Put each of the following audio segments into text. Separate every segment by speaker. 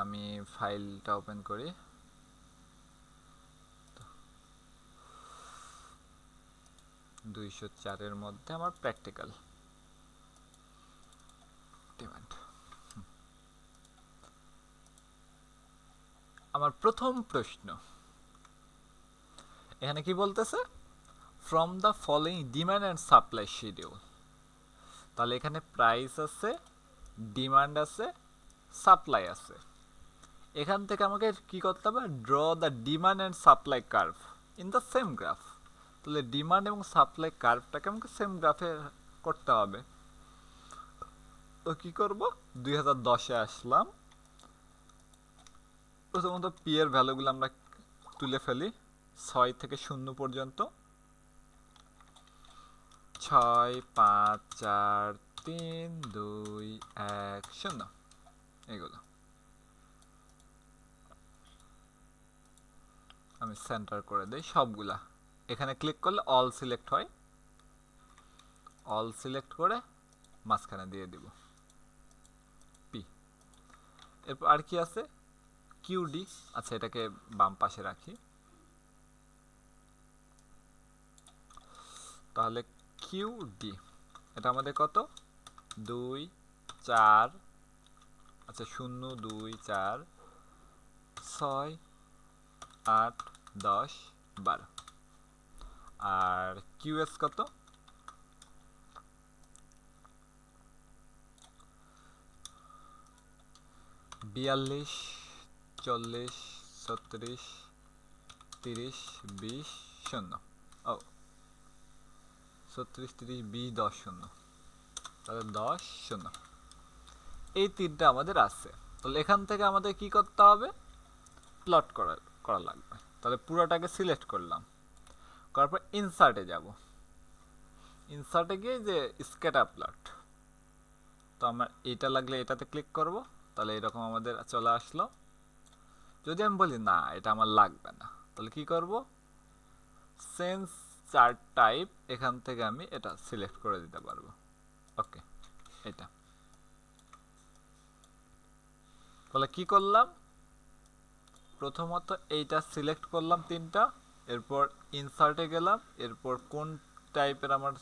Speaker 1: আমি ফাইলটা ওপেন করি। 204 মধ্যে আমার প্র্যাকটিক্যাল ডিমান্ড। আমার প্রথম প্রশ্ন এখানে কি বলতেছে, from the following demand and supply schedule. তাহলে এখানে প্রাইস আছে, ডিমান্ড আছে, সাপ্লাই আছে। এখান থেকে আমাকে কি করতে হবে, draw the demand and supply curve in the same graph. তাহলে ডিমান্ড এবং সাপ্লাই কার্ভটাকে আমাকে সেম গ্রাফে করতে হবে। তো কি করব, 2010-এ আসলাম। প্রথমত পি এর ভ্যালুগুলো আমরা তুলে ফেলি 6 থেকে 0 পর্যন্ত। 6, 5, 4, 3, 2, 1, 0 এগুলো আমি সেন্টার করে দেই সবগুলা। এখানে ক্লিক করলে অল সিলেক্ট হয়, অল সিলেক্ট করে মাঝখানে দিয়ে দিব পি। এরপর আর কি আছে, কিউডি। আচ্ছা, এটাকে বাম পাশে রাখি। তাহলে কিউডি এটা আমাদের কত, 2, 4, আচ্ছা 0, 2, 4, 6, 8, 10, 12। আর কিউএস কত, 42, 40, 36, 30, 20, 0। ও 36, 30, 20, 10, 0। তাহলে 10, 0 এই তিনটা আমাদের আছে। তাহলে এখান থেকে আমাদের কি করতে হবে, প্লট করা লাগবে। তাহলে পুরোটাকে সিলেক্ট করলাম, করার পর ইনসার্টে যাব। ইনসার্টে গিয়ে যে স্ক্যাটার প্লট, তো আমার এটা লাগলে এটাতে ক্লিক করব। তাহলে এরকম আমাদের চলে আসলো। যদি আমি বলি না এটা আমার লাগবে না, তাহলে কি করব, সেন্স চার্ট টাইপ, এখান থেকে আমি এটা সিলেক্ট করে দিতে পারবো। ওকে, এটা তাহলে কি করলাম, প্রথমত এইটা সিলেক্ট করলাম তিনটা, এরপর ইনসার্টে গেলাম, এরপর কোন টাইপের আমার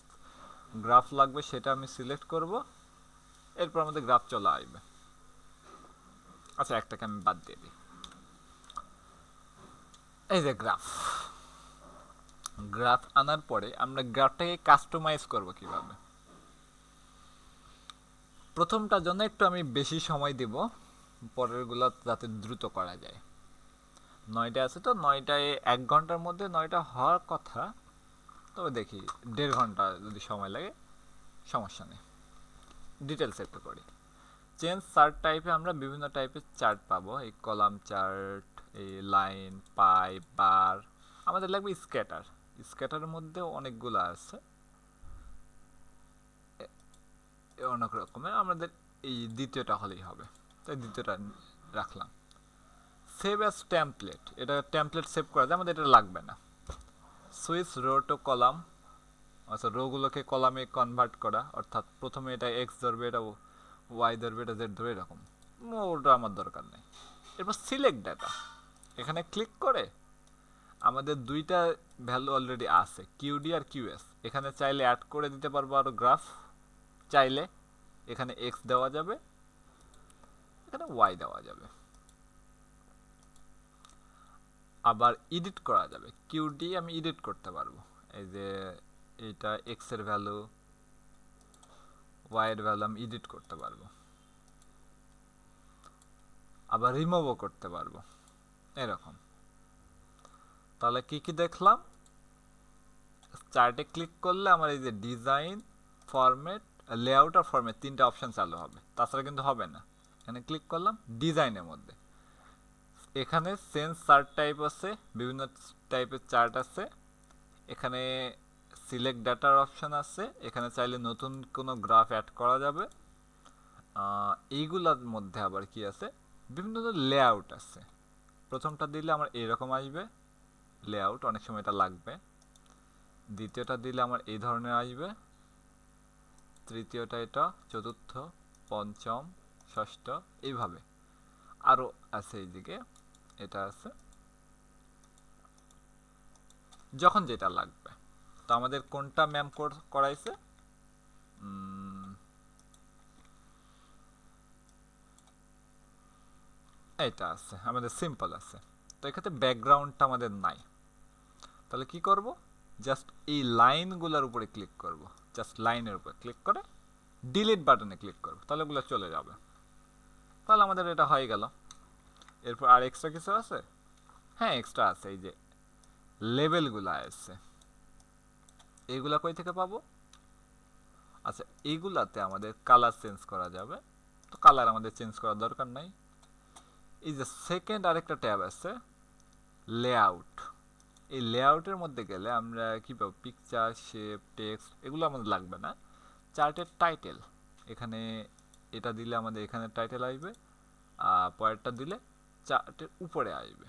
Speaker 1: গ্রাফ লাগবে সেটা আমি সিলেক্ট করব, এরপর আমাদের গ্রাফ চলে আসবে। আচ্ছা, একটাকে আমি বাদ দিয়ে দিই। এই যে গ্রাফ, গ্রাফ আনার পরে আমরা গ্রাফটাকে কাস্টমাইজ করব কিভাবে। প্রথমটার জন্য একটু আমি বেশি সময় দিব, পরেরগুলো যাতে দ্রুত করা যায়। 9টা আছে, তো 9টায় 1 ঘন্টার মধ্যে 9টা হওয়ার কথা, তবে দেখি 1.5 ঘন্টা যদি সময় লাগে সমস্যা নেই। ডিটেলস একটু করি। চেঞ্জ চার্ট টাইপে আমরা বিভিন্ন টাইপের চার্ট পাবো, এই কলাম চার্ট, এই লাইন, পাই, বার। আমাদের লাগবে স্ক্যাটার। স্ক্যাটারের মধ্যেও অনেকগুলো আছে, অনেক রকমের। আমাদের এই দ্বিতীয়টা হলেই হবে, তাই দ্বিতীয়টা রাখলাম। সেভ অ্যাজ টেমপ্লেট, এটা টেমপ্লেট সেভ করা যায়, আমাদের এটা লাগবে না। সুইচ রো টু কলাম, আচ্ছা রোগুলোকে কলামে কনভার্ট করা, অর্থাৎ প্রথমে এটা এক্স ধরবে, এটা ওয়াই ধরবে, এটা জেড ধরবে, এরকম। ওটা আমার দরকার নেই। এরপর সিলেক্ট ডাটা, এখানে ক্লিক করে আমাদের দুইটা ভ্যালু অলরেডি আছে, কিউডি আর কিউএস। এখানে চাইলে অ্যাড করে দিতে পারবো আরও গ্রাফ, চাইলে এখানে এক্স দেওয়া যাবে, এখানে ওয়াই দেওয়া যাবে। আবার এডিট করা যাবে, কিউডি আমি এডিট করতে পারবো। এই যে এটা এক্স এর ভ্যালু, ওয়াই এর ভ্যালু আমি এডিট করতে পারবো। আবার রিমুভও করতে পারবো, এরকম। তাহলে কি কি দেখলাম, চার্টে ক্লিক করলে আমার এই যে ডিজাইন, ফরম্যাট, লেআউট আর ফরম্যাট তিনটা অপশন চালু হবে, তাছাড়া কিন্তু হবে না। এখানে ক্লিক করলাম ডিজাইনের মধ্যে, এখানে সেন্স চার্ট টাইপ আছে, বিভিন্ন টাইপের চার্ট আছে। এখানে সিলেক্ট ডাটার অপশন আছে, এখানে চাইলে নতুন কোনো গ্রাফ অ্যাড করা যাবে। এইগুলোর মধ্যে আবার কি আছে, বিভিন্ন লেআউট আছে। প্রথমটা দিলে আমার এরকম আসবে লেআউট, অনেক সময় এটা লাগবে। দ্বিতীয়টা দিলে আমার এই ধরনের আসবে, তৃতীয়টা এটা, চতুর্থ, পঞ্চম, ষষ্ঠ, এইভাবে। আরো আছে এইদিকে, এটা আছে, যখন যেটা লাগবে। তো আমাদের কোনটা ম্যাম করাইছে, এইটা আছে, আমাদের সিম্পল আছে। তো এক্ষেত্রে ব্যাকগ্রাউন্ডটা আমাদের নাই, তাহলে কি করব, জাস্ট এই লাইনগুলোর উপরে ক্লিক করব, জাস্ট লাইনের উপরে ক্লিক করে ডিলিট বাটনে ক্লিক করব, তাহলে ওগুলো চলে যাবে। তাহলে আমাদের এটা হয়ে গেল। এরপর আর এক্সট্রা কিছু আছে? হ্যাঁ, এক্সট্রা আছে, এই যে লেভেলগুলো আছে, এইগুলা কই থেকে পাবো? আচ্ছা, এইগুলাতে আমাদের কালার চেঞ্জ করা যাবে, তো কালার আমাদের চেঞ্জ করার দরকার নাই। এই যে সেকেন্ড আরেকটা ট্যাব আছে, লেআউট। এই লেআউটের মধ্যে গেলে আমরা কি পাবো, পিকচার, শেপ, টেক্সট, এগুলো আমাদের লাগবে না। চার্টের টাইটেল, এখানে এটা দিলে আমাদের এখানে টাইটেল আসবে, আর পরেরটা দিলে চার্টের উপরে আসবে।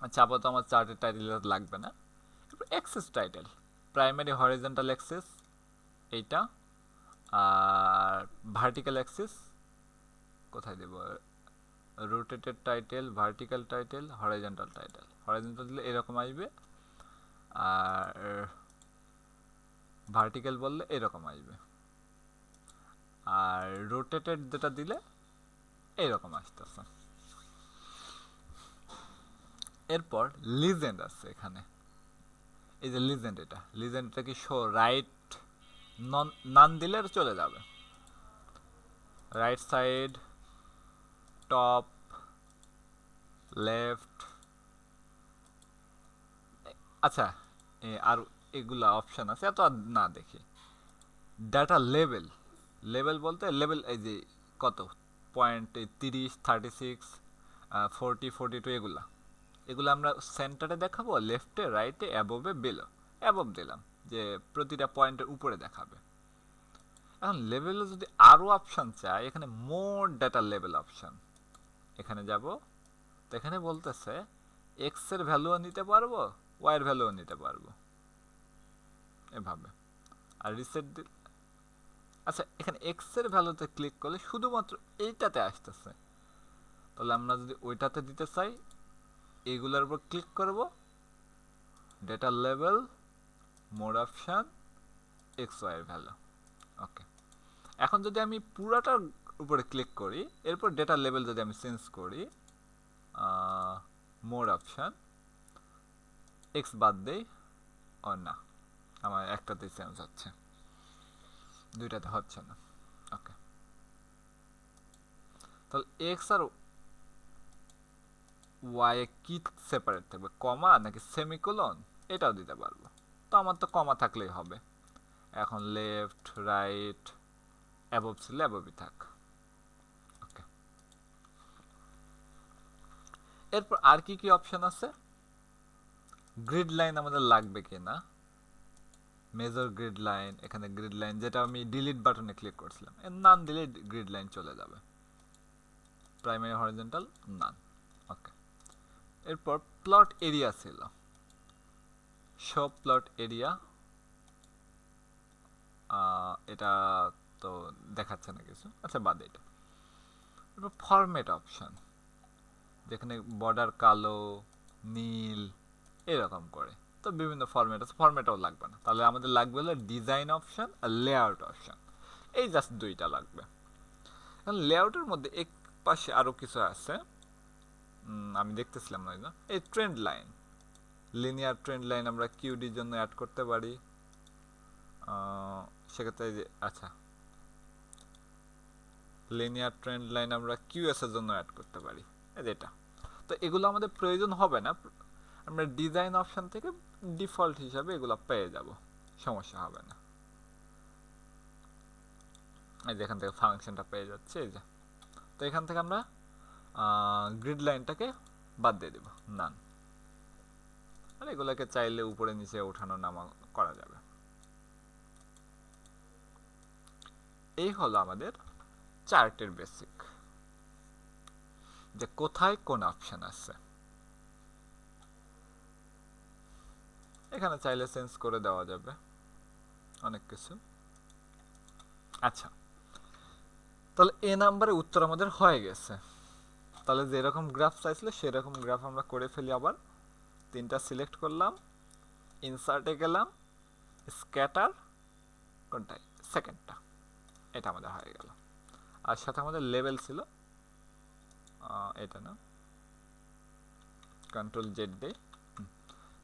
Speaker 1: আচ্ছা, আপাতত আমার চার্টের টাইটেল লাগবে না। এরপর axis title, primary horizontal axis এইটা, আর ভার্টিক্যাল অ্যাক্সেস কোথায় দেব, rotated title, vertical title, horizontal title. Horizontal দিলে এরকম আসবে, আর ভার্টিক্যাল বললে এরকম আসবে, আর রোটেটেড যেটা দিলে এরকম আসতেছে। এরপর লিজেন্ড আছে এখানে, এই যে লিজেন্ড, এটা লিজেন্ডটা কি শো রাইট, নান দিলে চলে যাবে, রাইট সাইড, টপ, লেফট। আচ্ছা, আর এগুলা অপশন আছে, এত আর না দেখি। ডাটা লেভেল, লেভেল বলতে লেভেল এই যে কত, পয়েন্ট 30, 36, 40, 42, এগুলা এগুলো আমরা সেন্টারে দেখাবো, লেফটে, রাইটে, অ্যাবোভে, বিলো। অ্যাবোভ দিলাম যে প্রতিটা পয়েন্টের উপরে দেখাবে। এখন লেভেলে যদি আরও অপশান চাই, এখানে মোর ডাটা লেভেল অপশান, এখানে যাব। তো এখানে বলতেছে এক্স এর ভ্যালুও নিতে পারবো, ওয়াই এর ভ্যালুও নিতে পারবো, এভাবে। আর রিসেট দিল। আচ্ছা, এখানে এক্স এর ভ্যালুতে ক্লিক করলে শুধুমাত্র এইটাতে আসতেছে, তাহলে আমরা যদি ওইটাতে দিতে চাই, এইগুলোর উপর ক্লিক করব, data level, mode option, X Y এর ভ্যালু। ওকে, এখন যদি আমি পুরাটার উপরে ক্লিক করি, এরপর ডেটা লেভেল যদি আমি চেঞ্জ করি, মোড অপশান, এক্স বাদ দেই, ও না, আমার একটাতেই চেঞ্জ হচ্ছে, দুইটাতে হচ্ছে না। ওকে, তাহলে এক্স আর ওয়াই কি সেপারেট থাকবে, কমা নাকি সেমিকোলন, এটাও দিতে পারবো। তো আমার তো কমা থাকলেই হবে। এখন লেফট, রাইট, অ্যাবভ ছিল অ্যাবভই থাক। ওকে, এরপর আর কি কি অপশন আছে, গ্রিড লাইন আমাদের লাগবে কিনা, মেজর গ্রিড লাইন, এখানে গ্রিড লাইন যেটা আমি ডিলিট বাটনে ক্লিক করছিলাম, এর নান দিলে গ্রিড লাইন চলে যাবে, প্রাইমারি হরিজন্টাল, নান। ওকে, এরপর প্লট এরিয়া ছিল, শো প্লট এরিয়া, এটা তো দেখাচ্ছে না কিছু, আচ্ছা বাদ এটা। এরপর ফরম্যাট অপশন, যেখানে বর্ডার কালো, নীল, এরকম করে, তো বিভিন্ন ফরম্যাট আছে, ফরম্যাটও লাগবে না, তাহলে আমাদের লাগবে হলো ডিজাইন অপশন আর লেআউট অপশন, এই জাস্ট দুইটা লাগবে। এখন লেআউটের মধ্যে এক পাশে আরও কিছু আছে, আমি দেখতেছিলাম না, এই trend line, linear trend line আমরা কিউডির জন্য অ্যাড করতে পারি, সেক্ষেত্রে যে আচ্ছা, লিনিয়ার ট্রেন্ড লাইন আমরা কিউএস এর জন্য অ্যাড করতে পারি, এটা। তো এগুলো আমাদের প্রয়োজন হবে না, আমরা ডিজাইন অপশন থেকে ডিফল্ট হিসাবে এগুলো পেয়ে যাব, সমস্যা হবে না। এই যে এখান থেকে ফাংশনটা পেয়ে যাচ্ছে, এই যে। তো এখান থেকে আমরা গ্রিড লাইনটাকে বাদ দিয়ে দেব, নান। আর এগুলোকে চাইলে উপরে নিচে ওঠানো নামা করা যাবে। এই হলো আমাদের চার্টের বেসিক, যে কোথায় কোন অপশন আছে। এখানে চাইলে চেঞ্জ করে দেওয়া যাবে অনেক কিছু। আচ্ছা, তাহলে এ নাম্বারে উত্তর আমাদের হয়ে গেছে। তাহলে যেরকম গ্রাফ চাইছিল সেরকম গ্রাফ আমরা করে ফেলি। আবার তিনটা সিলেক্ট করলাম, ইনসার্টে গেলাম, স্ক্যাটার, কোনটাই সেকেন্ডটা, এটা আমাদের হয়ে গেল। আর সাথে আমাদের লেভেল ছিল এটা না, কন্ট্রোল জেড দিয়ে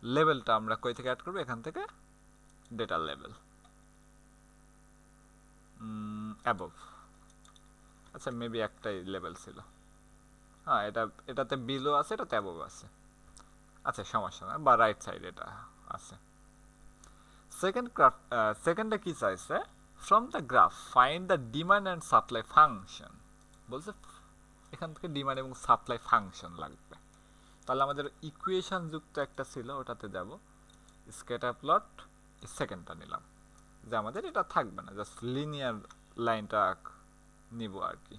Speaker 1: লেভেলটা আমরা কই থেকে অ্যাড করবো, এখান থেকে ডেটা লেভেল অ্যাবভ। আচ্ছা মেবি একটাই লেভেল ছিল, হ্যাঁ এটাতে বিলো আছে, এটাতে অ্যাবভ আছে। আচ্ছা সমস্যা না, বা রাইট সাইড এটা আছে। সেকেন্ডে কি চাইছে, from the graph find the demand and supply function. বলছে এখান থেকে ডিমান্ড এবং সাপ্লাই ফাংশন লাগবে। তাহলে আমাদের ইকুয়েশন যুক্ত একটা ছিল, ওটাতে যাব, স্ক্যাটার প্লট, সেকেন্ডটা নিলাম, যে আমাদের এটা থাকবে না, জাস্ট লিনিয়ার লাইনটা নিব আর কি,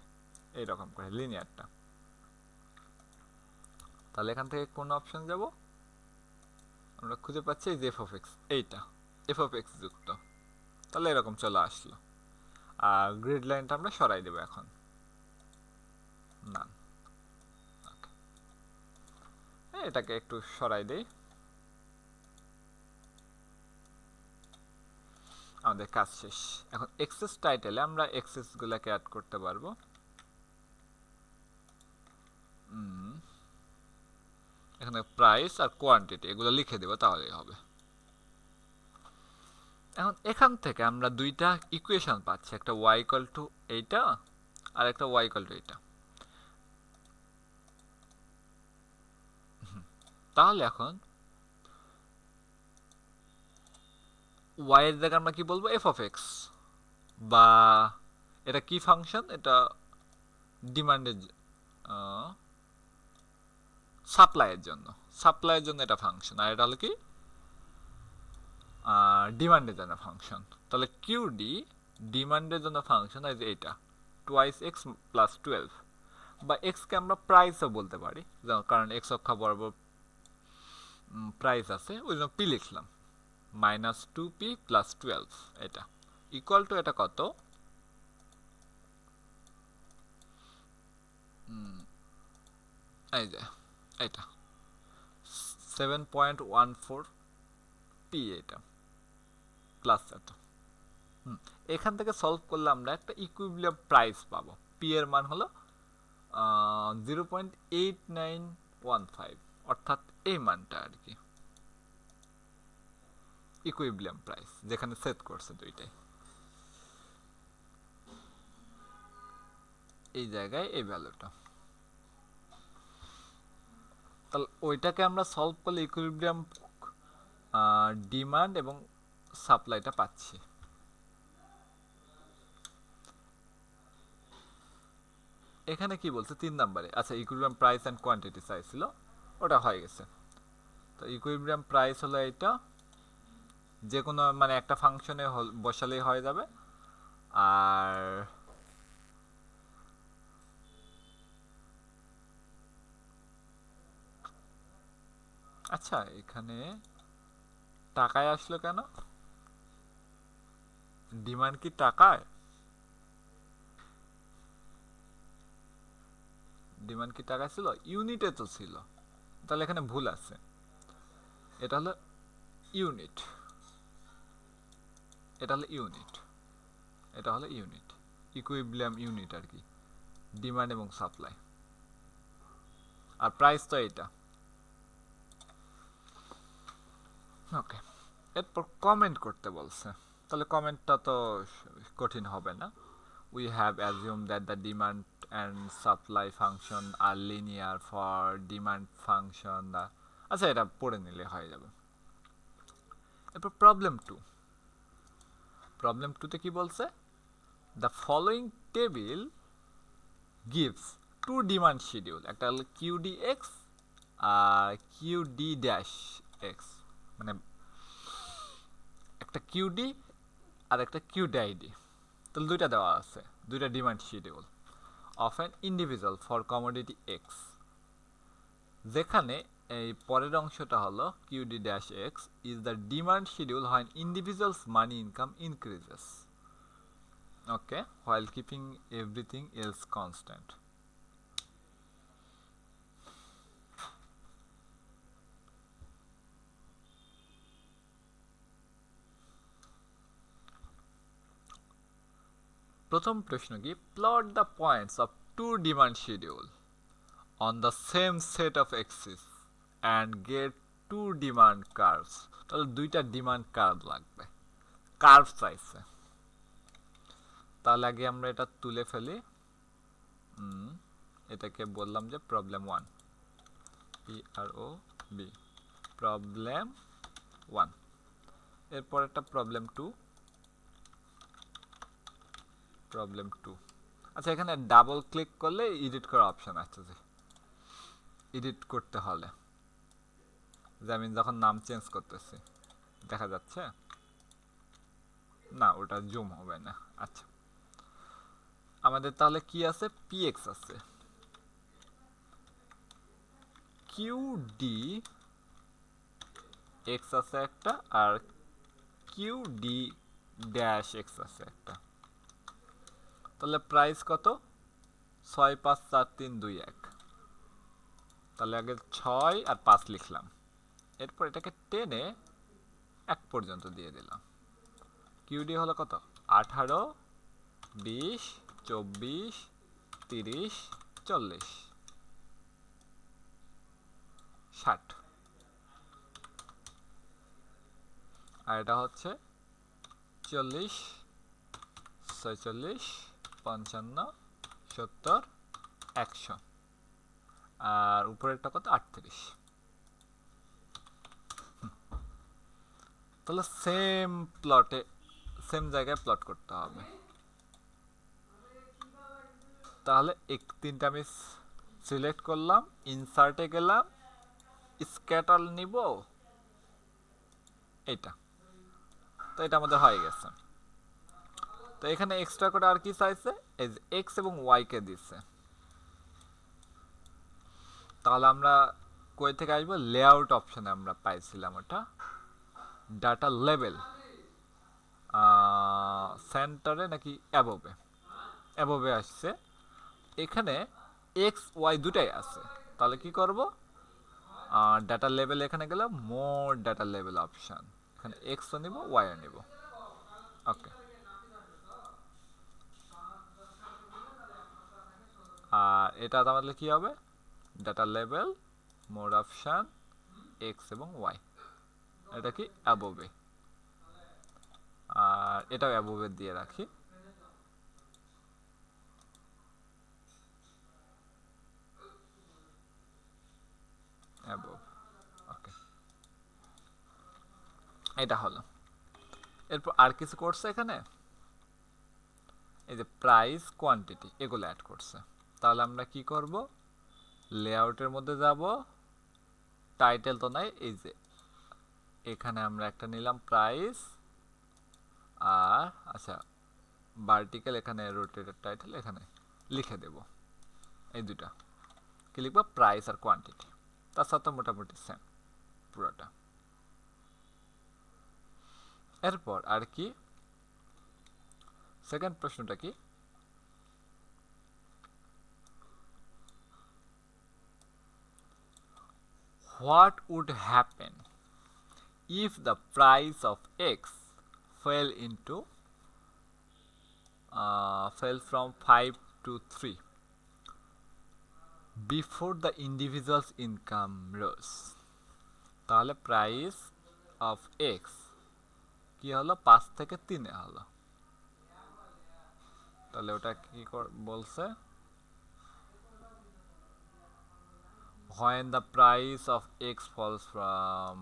Speaker 1: এইরকম করে লিনিয়ারটা। তাহলে এখান থেকে কোন অপশন যাব, আমরা খুঁজে পাচ্ছি এই যে এফ অফ এক্স, এইটা এফ অফ এক্স যুক্ত। তাহলে এরকম চলে আসলো। আর গ্রিড লাইনটা আমরা সরাই দেবো এখন, না এটাকে একটু সরাই দেই, আমাদের কাজ শেষ। এখন এক্সেস টাইটেলে আমরা এক্সেস গুলাকে অ্যাড করতে পারবো। এখানে প্রাইস আর কোয়ান্টিটি এগুলো লিখে দেবো, তাহলেই হবে। এখন এখান থেকে আমরা দুইটা ইকুয়েশন পাচ্ছি, একটা y ইকুয়াল টু এইটা আর একটা y ইকুয়াল টু এইটা। তাহলে এখন y এর জায়গায় আমরা কি বলবো, এফ অফ এক্স, বা এটা কি ফাংশন, এটা ডিমান্ডের সাপ্লাইয়ের জন্য এটা ফাংশন, আর এটা হলো কি ডিমান্ডের জন্য ফাংশন। তাহলে কিউডি ডিমান্ডের জন্য ফাংশন এই যে এটা টুয়াইস এক্স প্লাস 12, বা এক্সকে আমরা প্রাইসও বলতে পারি, কারণ এক্স অক্ষা বরাবর প্রাইস আছে, ওই জন্য পি লিখলাম, মাইনাস 2p প্লাস 12, এটা ইকুয়াল টু এটা কত, এই যে এটা 7.14 পি, এটা প্লাস এত। এখান থেকে সলভ করলে আমরা একটা ইকুইলিব্রিয়াম প্রাইস পাবো, পি এর মান হলো 0.8915, অর্থাৎ এই মানটা আর কি ইকুইলিব্রিয়াম প্রাইস, যেখানে সেট করছে দুইটাই এই জায়গায় এই ভ্যালুটা। তাহলে ওইটাকে আমরা সলভ করলে ইকুইলিব্রিয়াম ডিমান্ড এবং সাপ্লাইটা পাচ্ছি। এখানে কি বলছে 3 নম্বরে, আচ্ছা ইকুইলিব্রিয়াম প্রাইস এন্ড কোয়ান্টিটি চাইছিল, ওটা হয়ে গেছে। তো ইকুইলিব্রিয়াম প্রাইস হলো এটা, যে কোনো মানে একটা ফাংশনে বসালেই হয়ে যাবে। আর আচ্ছা এখানে টাকায় আসলো কেন, ডিমান্ড কি টাকায়, ডিমান্ড কি টাকায় ছিল, ইউনিটে তো ছিল, তাহলে এখানে ভুল আছে। এটা হলো ইউনিট, এটা হলো ইউনিট, এটা হলো ইউনিট, ইকুইলিব্রিয়াম ইউনিট আর কি, ডিমান্ড এবং সাপ্লাই। আর প্রাইস তো এটা। ওকে, এরপর কমেন্ট করতে বলছে, তাহলে কমেন্টটা তো কঠিন হবে না। We have assumed that the demand and supply function are linear for demand function. আচ্ছা এটা পড়ে নিলে হয়ে যাবে। এরপর প্রবলেম 2, প্রবলেম 2 তে কি বলছে, the following table gives two demand schedule, একটা হলো QDX আর QD-X, মানে একটা QD আর একটা QDID, তাহলে দুইটা দেওয়া আছে, দুইটা demand schedule of an individual for commodity x, যেখানে এই পরের অংশটা হলো QD-X is the demand schedule when individuals money income increases. Okay, while keeping everything else constant. প্রথম প্রশ্ন কি, plot the points of two demand schedule on the same set of axes and get two demand curves. তাহলে দুইটা demand curve লাগবে, curve চাইছে। তাহলে আগে আমরা এটা তুলে ফেলি। এটাকে বললাম যে প্রবলেম 1, PROB, প্রবলেম 1। এরপর একটা প্রবলেম 2, প্রবলেম 2। আচ্ছা, এখানে ডাবল ক্লিক করলে এডিট করার অপশন আসছে, এডিট করতে হলে যে আমি যখন নাম চেঞ্জ করতেছি দেখা যাচ্ছে না, ওটা জুম হবে না। আচ্ছা, আমাদের তাহলে কি আছে, পিএক্স আছে, কিউডি এক্স আছে একটা, আর কিউডি ড্যাশ এক্স আছে একটা। তাহলে প্রাইস কত, 6, 5, 4, 3, 2, 1। তাহলে আগে 6 আর 5 লিখলাম, এরপর এটাকে টেনে 1 পর্যন্ত দিয়ে দিলাম। কিউডি হলো কত, 18, 20, 24, 30, 40, 60। আর এটা হচ্ছে 40, 46, 55, 70, 100। আর উপরেরটা কত, 38। তাহলে সেম প্লটে, সেম জায়গায় প্লট করতে হবে। তাহলে তিনটা আমি সিলেক্ট করলাম, ইনসার্টে গেলাম, স্ক্যাটার নিব, এটা। তো এটা আমাদের হয়ে গেছে। তো এখানে এক্সট্রা করে আর কি চাইছে, এই যে এক্স এবং ওয়াই কে দিচ্ছে। তাহলে আমরা কই থেকে আসবো, লেআউট অপশনে আমরা পাইছিলাম ওটা, ডাটা লেভেল সেন্টারে নাকি অ্যাবোভে, অ্যাবোভে আসছে। এখানে এক্স ওয়াই দুটাই আছে। তাহলে কি করব, ডাটা লেভেল এখানে গেলাম, মোর ডাটা লেভেল অপশন, এখানে এক্সও নিব, ওয়াইও নিব। ওকে, আর এটা তাহলে কি হবে, ডাটা লেভেল মোর অপশন এক্স এবং ওয়াই, এটা কি অ্যাবোভে, আর এটাও অ্যাবোভে দিয়ে রাখি। অ্যাবোভ, ওকে, এটা হলো। এরপর আর কিছু করছে এখানে, এই যে প্রাইস, কোয়ান্টিটি, এগুলো অ্যাড করছে। তাহলে আমরা কি করব, লেআউটের মধ্যে যাব, টাইটেল তো নাই, এই যে এখানে আমরা একটা নিলাম প্রাইস, আর আচ্ছা ভার্টিক্যাল এখানে রোটেটেড টাইটেল এখানে লিখে দেব, এই দুটা কি লিখবো, প্রাইস আর কোয়ান্টিটি। তার সাথে মোটামুটি সেম পুরোটা। এরপর আর কি, সেকেন্ড প্রশ্নটা কি, what would happen if the price of x fell from 5 to 3 before the individual's income rose? তাহলে প্রাইস অফ এক্স কি হলো, 5 থেকে 3 হলো। তাহলে ওটা কি বলছে, when the price of x falls from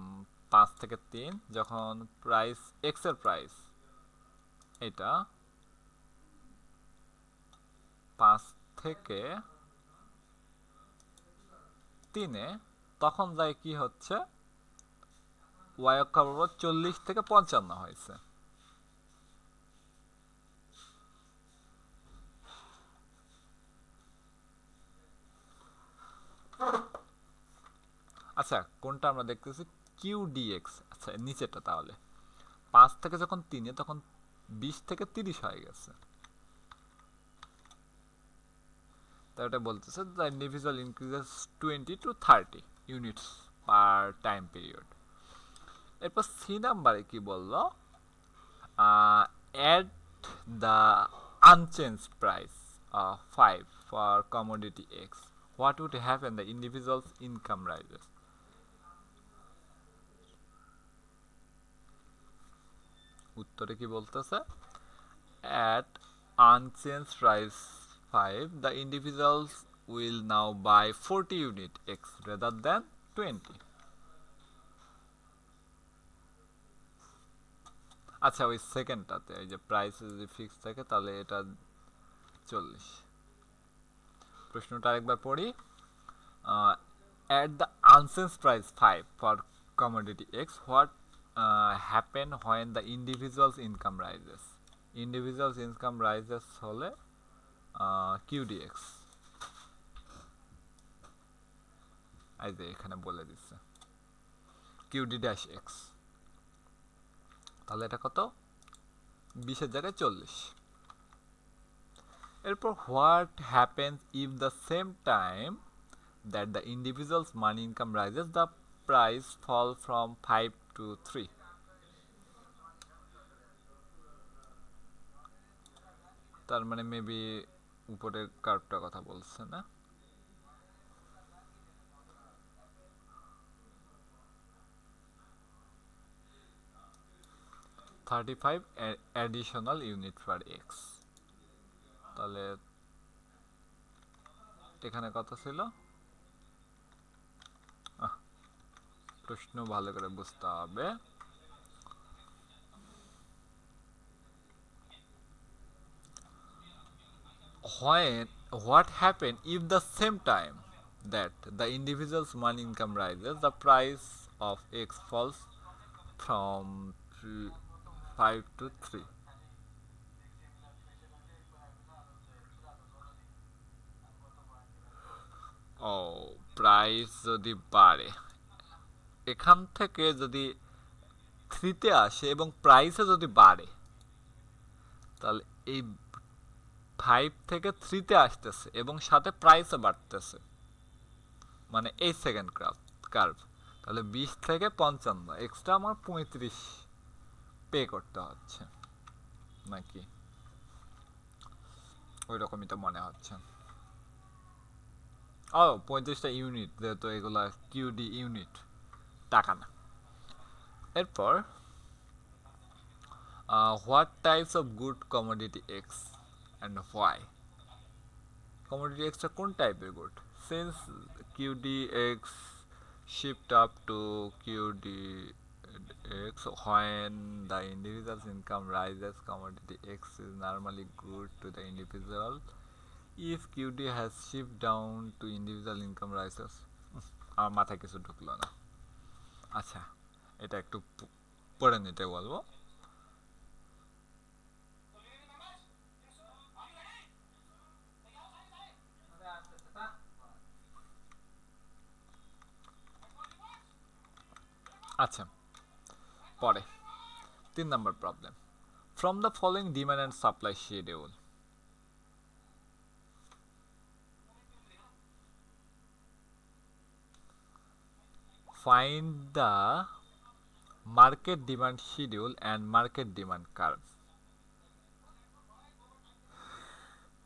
Speaker 1: 5 থেকে 3, যখন প্রাইস x এর প্রাইস এটা 5 থেকে 3-এ, তখন যায় কি হচ্ছে, y অক্ষ বরাবর 40 থেকে 55 হয়েছে। আচ্ছা, কোনটা আমরা দেখতেছি, কিউডিএক্স। আচ্ছা, নিচেটা তাহলে 5 থেকে যখন 3-এ, তখন 20 থেকে 30 হয়ে গেছে। তো এটা বলতেছে the individual increases 20 to 30 units per time period. এরপর সি নাম্বারে কি বললো, add the unchanged price 5 for commodity X, what would happen the individuals income rises. উত্তরে কি বলতেছে, at unchanged price 5 the individuals will now buy 40 unit x rather than 20। আচ্ছা ওই সেকেন্ডটাতে এই যে প্রাইস যদি ফিক্স থাকে তাহলে এটা 40। প্রশ্নটা আরেকবার পড়ি, at the unchanged price 5 for commodity x what happen when the individual's income rises। individual's income rises হলে QDX, এই যে এখানে বলে দিচ্ছে QD ড্যাশ এক্স, তাহলে এটা কত, 20 এর জায়গায় 40। এরপর what happens if the same time that the individuals money income rises the price fall from 5 to 3। তার মানে মেবি উপরের কার্ভটার কথা বলছে না। $35 additional unit per x, তাহলে এখানে কত ছিল, প্রশ্ন ভালো করে বুঝতে হবে। When what happen if the same time that the individual's money income rises the price of x falls from 5 to 3। O price যদি বাড়ে, এখান থেকে যদি 3 তে আসে এবং প্রাইসে যদি বাড়ে তাহলে এই 5 থেকে 3 তে আসতেছে এবং সাথে প্রাইসও বাড়তেছে, মানে এই সেকেন্ড কার্ভ, তাহলে 20 থেকে 55 এক্সট্রা আমার 35 পে করতে হচ্ছে নাকি, ওই রকমই তো মনে হচ্ছে। ও 35টা ইউনিট, যেহেতু এগুলা কিউডি ইউনিট, টাকা না। এরপর what types of good commodity x and why. Commodity extra কোন টাইপের good, since QD x shift up to QDX when the individual's income rises commodity X is normally good to the individual, if QD has shift down to individual income rises। আমার মাথায় কিছু ঢুকলো না, আচ্ছা এটা একটু পড়ে নিতে বলবো। আচ্ছা পরে 3 নম্বর problem, from the following demand and supply schedule find the market demand schedule and market demand curve।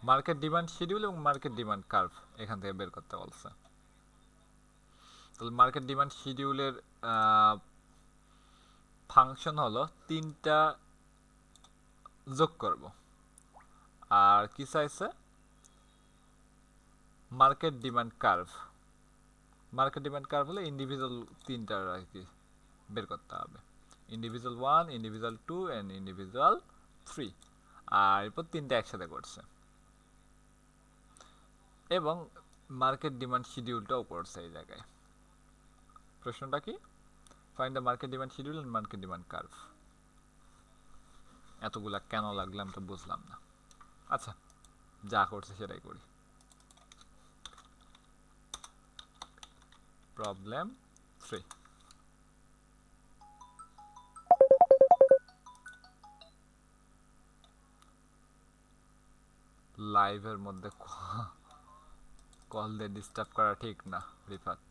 Speaker 1: Market demand schedule এবং মার্কেট ডিমান্ড কার্ভ এখান থেকে বের করতে বলছে। তাহলে মার্কেট ডিমান্ড শিডিউলের ফাংশন হলো 3টা যোগ করব, আর কি চাইছে, market demand curve. Market demand curve হলে ইন্ডিভিজুয়াল 3টার আর কি বের করতে হবে, ইন্ডিভিজুয়াল 1, ইন্ডিভিজুয়াল 2 এন্ড ইন্ডিভিজুয়াল 3, আর এরপর 3টা একসাথে করছে এবং মার্কেট ডিমান্ড শিডিউলটাও করছে এই জায়গায়। প্রশ্নটা কি, find the market demand schedule and market demand curve. এতগুলা কেন লাগলো আমি তো বুঝলাম না। আচ্ছা যা করছে সেটাই করি। প্রবলেম 3, লাইভের মধ্যে কল দিয়ে ডিস্টার্ব করা ঠিক না রিফাত।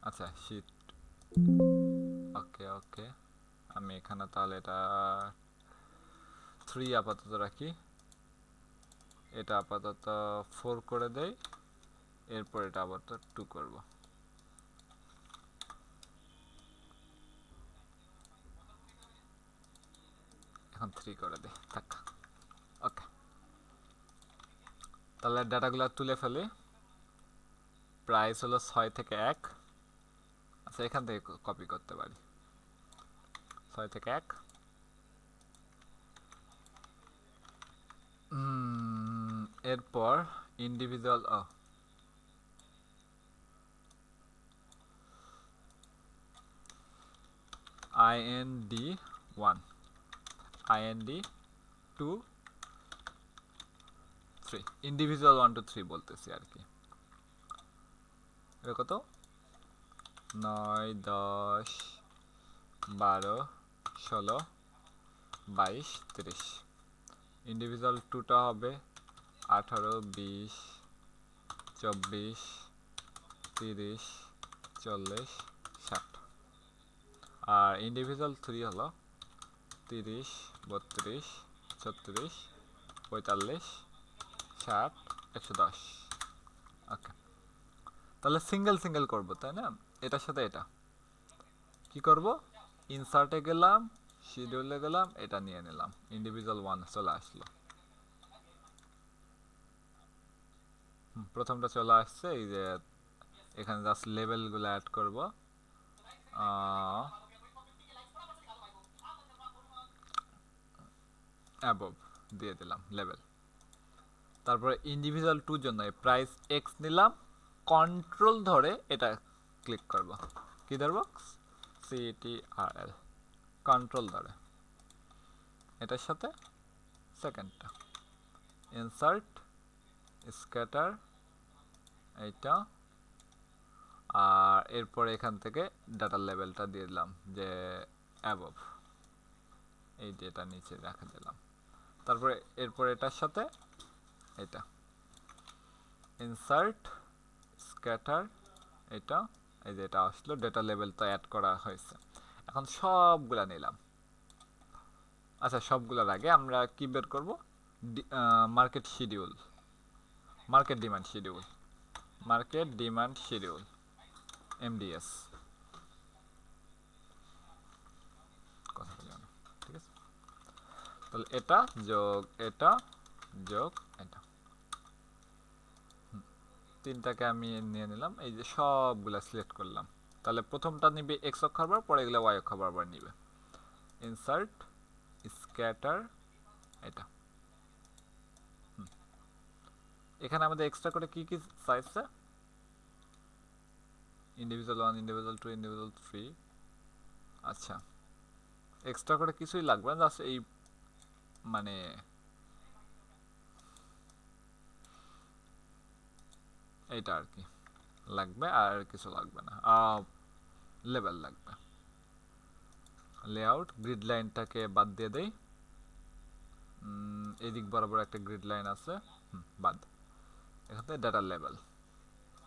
Speaker 1: আচ্ছা শিট, ওকে ওকে, আমি এখানে তাহলে এটা 3 আপাতত রাখি, এটা আপাতত 4 করে দেই, এরপর এটা আপাতত 2 করব। এখন 3 করে দেই, থাক। ওকে, তাহলে ডাটাগুলো তুলে ফেলি। প্রাইস হলো 6 থেকে 1। আচ্ছা এখান থেকে কপি করতে পারি, 6 থেকে 1। এরপর ইন্ডিভিজুয়াল IND 1, IND 2, 3, ইন্ডিভিজুয়াল 1 2 3 বলতেছি আর কি। এটা কত? 9 10 12 16 22 30। ইন্ডিভিজুয়াল 2টা হবে 18 20 24 30 40 60। আর ইন্ডিভিজুয়াল 3 হলো 30 32 36 45 60 110। ওকে, তাহলে সিঙ্গেল সিঙ্গেল করবো তাই না? এটার সাথে এটা কি করব, ইনসার্টে গেলাম, শিডিউলে গেলাম, এটা নিয়ে নিলাম, ইন্ডিভিজুয়াল 1 চলে আসলো। প্রথমটা চলে আসছে, এই যে এখানে জাস্ট লেভেলগুলো অ্যাড করব। অ্যাবভ দিয়ে দিলাম লেভেল। তারপরে ইন্ডিভিজুয়াল 2 জন্য প্রাইস এক্স নিলাম, কন্ট্রোল ধরে এটা ক্লিক করব, কি ধরবো, CTRL, কন্ট্রোল ধরে এটার সাথে সেকেন্ডটা ইনসার্ট স্ক্যাটার এইটা, আর এরপরে এখান থেকে ডাটা লেভেলটা দিয়ে দিলাম যে অ্যাবভ, এই যে এটা নিচে রেখে দিলাম। তারপরে এরপর এটার সাথে এটা ইনসার্ট স্ক্যাটার এটা, এই যে এটা আসলো, ডেটা লেভেল তো অ্যাড করা হয়েছে। এখন সবগুলা নিলাম। আচ্ছা সবগুলোর আগে আমরা কি বের করব, market schedule, market demand schedule, market demand schedule MDS, কথা বলি না, ঠিক আছে। তাহলে এটা যোগ এটা যোগ এটা, তিনটাকে আমি নিয়ে নিলাম, এই যে সবগুলা সিলেক্ট করলাম। তাহলে প্রথমটা নিবে এক্স অক্ষ বরাবর, পরে এগুলো ওয়াই অক্ষ বরাবর নিবে। ইনসার্ট স্ক্যাটার এটা, এখানে আমাদের এক্সট্রা করে কি কি চাইছে, ইন্ডিভিজুয়াল 1 ইন্ডিভিজুয়াল 2 ইন্ডিভিজুয়াল 3। আচ্ছা এক্সট্রা করে কিছুই লাগবে না, জাস্ট এই মানে এইটা আর কি লাগবে, আর কিছু লাগবে না। লেভেল লাগবে, লেআউট গ্রিড লাইনটাকে বাদ দিয়ে দেই, এদিক বরাবর একটা গ্রিড লাইন আছে, বাদ। এখান থেকে ডাটা লেভেল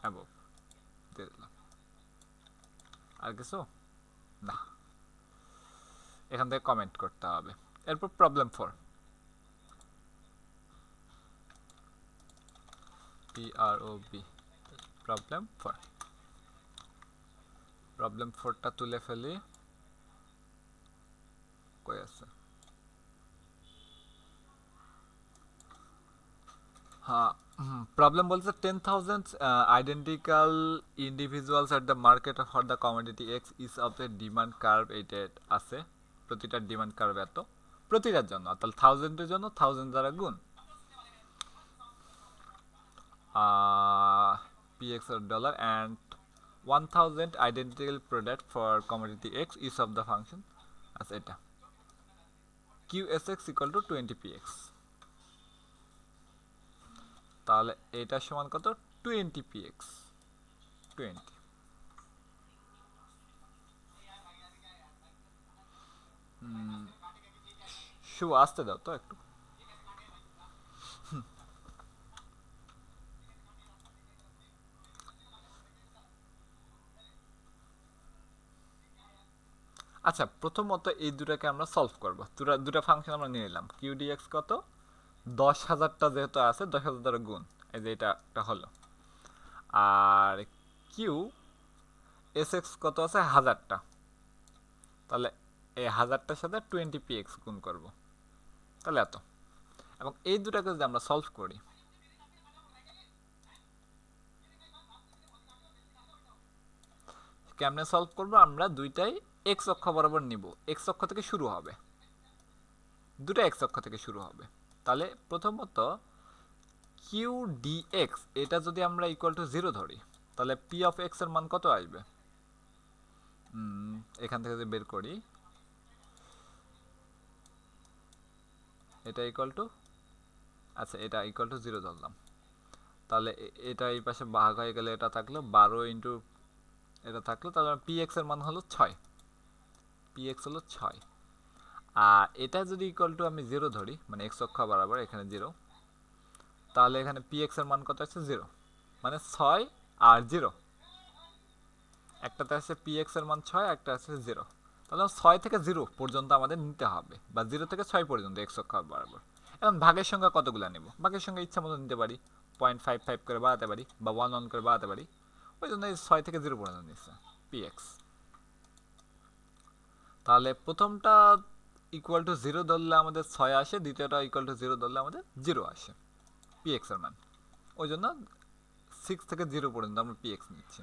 Speaker 1: অ্যাবভ দিয়ে দিলাম। আর কিছু না, এখান থেকে কমেন্ট করতে হবে। এরপর প্রবলেম 4, PROB, প্রবলেম 4, প্রবলেম 4টা তুলে ফেলি, কই আছে, হ্যাঁ প্রবলেম বলছে 10,000 identical individuals at the market for the commodity x is of the demand curve, এইটা আছে, প্রতিটার ডিমান্ড কার্ভ এত, প্রতিটার জন্য, তাহলে 1000-এর জন্য 1000 দ্বারা গুণ PX or dollar and 1000 identical product for commodity X each of the function as এটা QSX equal to 20PX, তাহলে এটা সমান কত, 20PX, 20। শুভ আসতে দাও তো একটু। আচ্ছা, প্রথমত এই দুটাকে আমরা সলভ করব। দুটা ফাংশন আমরা নিয়ে নিলাম। কিউ ডিএক্স কত, 10,000টা যেহেতু আছে 10,000 দ্বারা গুণ, এই যে এটা একটা হলো। আর কিউ এস এক্স কত আছে, 1000টা, তাহলে এই 1000টার সাথে 20 px গুণ করব, তাহলে এত। এবং এই দুটাকে যদি আমরা সলভ করি, কেমনে সলভ করব, আমরা দুইটাই এক্স অক্ষ বরাবর নিব, এক্স অক্ষ থেকে শুরু হবে, দুটো এক্স অক্ষ থেকে শুরু হবে। তাহলে প্রথমত কিউ ডিএক্স এটা যদি আমরা ইকুয়াল টু 0 ধরি, তাহলে পি অফ এক্স এর মান কত আসবে, এখান থেকে যদি বের করি, এটা ইকুয়াল টু, আচ্ছা এটা ইকুয়াল টু 0 ধরলাম, তাহলে এটা এই পাশে ভাগ হয়ে গেলে এটা থাকলো 12 ইন্টু এটা থাকলো, তাহলে পি এক্স এর মান হলো 6, পি এক্স হলো 6। আর এটা যদি ইকুয়াল টু আমি 0 ধরি, মানে এক্স অক্ষ বরাবর এখানে 0, তাহলে এখানে পি এক্স এর মান কত আছে, 0, মানে 6 আর 0, একটাতে আছে পি এক্স এর মান 6, একটা আছে 0, তাহলে 6 থেকে 0 পর্যন্ত আমাদের নিতে হবে, বা 0 থেকে 6 পর্যন্ত এক্স অক্ষ বরাবর। এখন ভাগের সংখ্যা কতগুলো নেব, ভাগের সংখ্যা ইচ্ছা মতো নিতে পারি, 0.55 করে বাড়াতে পারি, বা 1 করে বাড়াতে পারি, ওই জন্য এই 6 থেকে 0 পর্যন্ত নিচ্ছে পি এক্স। তাহলে প্রথমটা ইকুয়াল টু 0 ধরলে আমাদের 6 আসে, দ্বিতীয়টা ইকুয়াল টু 0 ধরলে আমাদের 0 আসে পি এক্স এর মান, ওই জন্য 6 থেকে 0 পর্যন্ত আমরা পি এক্স নিচ্ছি।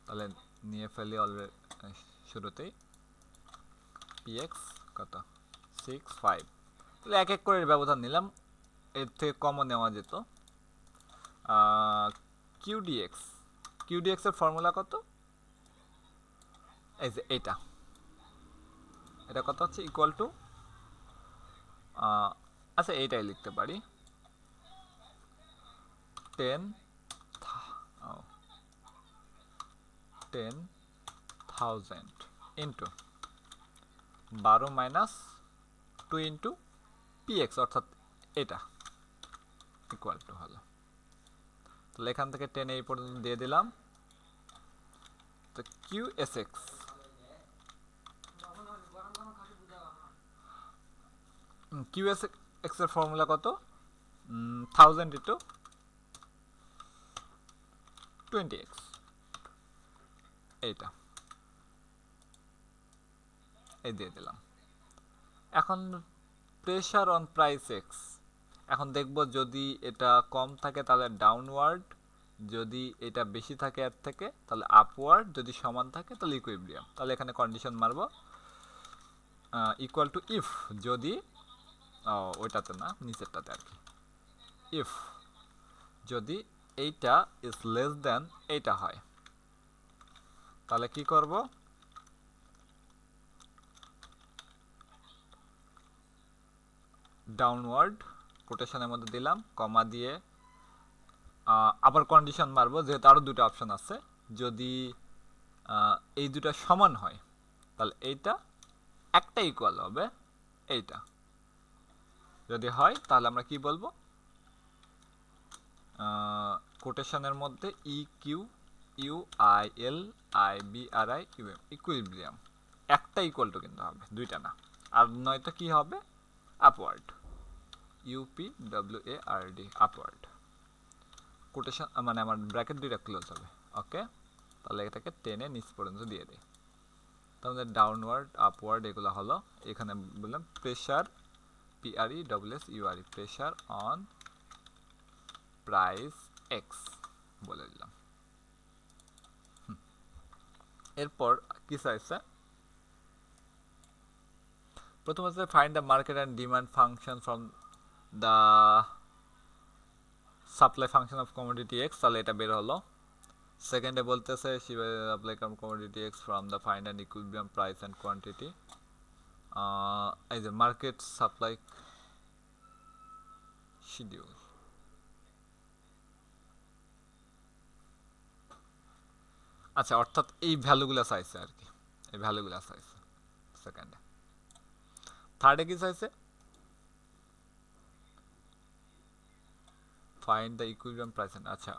Speaker 1: তাহলে নিয়ে ফেলি অলরেডি শুরুতেই, পি এক্স কত, 6 5, তাহলে এক এক করে ব্যবধান নিলাম, এর থেকে কমও নেওয়া যেত। কিউডিএক্স, কিউডিএক্স এর ফর্মুলা কত, এই যে এটা, এটা কত হচ্ছে ইকুয়াল টু, আচ্ছা এইটাই লিখতে পারি, 10 10,000 into 12 minus 2 into P x, অর্থাৎ এটা ইকুয়াল টু হলো, তাহলে এখান থেকে 10 এই পর্যন্ত দিয়ে দিলাম, তো Q S X, Q S X এর ফর্মুলা কত, 1000 ইন্টু 20x, এইটা এই দিয়ে দিলাম। এখন প্রেশার অন প্রাইস এক্স, এখন দেখব যদি এটা কম থাকে তাহলে ডাউনওয়ার্ড, যদি এটা বেশি থাকে এর থেকে তাহলে আপওয়ার্ড, যদি সমান থাকে তাহলে ইকুইলিব্রিয়াম। তাহলে এখানে কন্ডিশন মারব, ইকুয়াল টু ইফ, যদি ওইটাতে না নিচেরটাতে আর কি, ইফ যদি এইটা ইজ লেস দেন এইটা হয়, তাহলে কি করব, ডাউনওয়ার্ড কোটেশনের মধ্যে দিলাম, কমা দিয়ে আবার কন্ডিশন মারবো, যেহেতু আরও দুটো অপশন আছে, যদি এই দুটা সমান হয় তাহলে এইটা একটা ইকুয়াল হবে এইটা, যদি হয় তাহলে আমরা কি বলবো, কোটেশনের মধ্যে E Q U I L I B R I U M, equilibrium, একটা ইকুয়াল টু কিন্তু হবে, দুইটা না, আর নয়তো কি হবে, upward, U P W A R D, upward quotation, মানে আমার ব্র্যাকেট দুইটা ক্লোজ হবে। ওকে, তাহলে এটাকে টেনে নিচ পর্যন্ত দিয়ে দিই, তাহলে ডাউনওয়ার্ড আপওয়ার্ড এগুলো হলো, এখানে বললাম pressure, PRE W S URE, pressure on price X বলে দিলাম। এরপর কি চাইছে, প্রথম হচ্ছে find the market and demand function from the supply function of commodity X, তাহলে এটা বের হলো। সেকেন্ডে বলতেছে supply commodity X from the find and equilibrium price and quantity, এই যে মার্কেট সাপ্লাই শিডিউল, আচ্ছা অর্থাৎ এই ভ্যালুগুলো চাইছে আর কি, এই ভ্যালুগুলো চাইছে সেকেন্ডে। থার্ডে কি চাইছে, ফাইন্ড দ্য ইকুইলিব্রিয়াম প্রাইস, আচ্ছা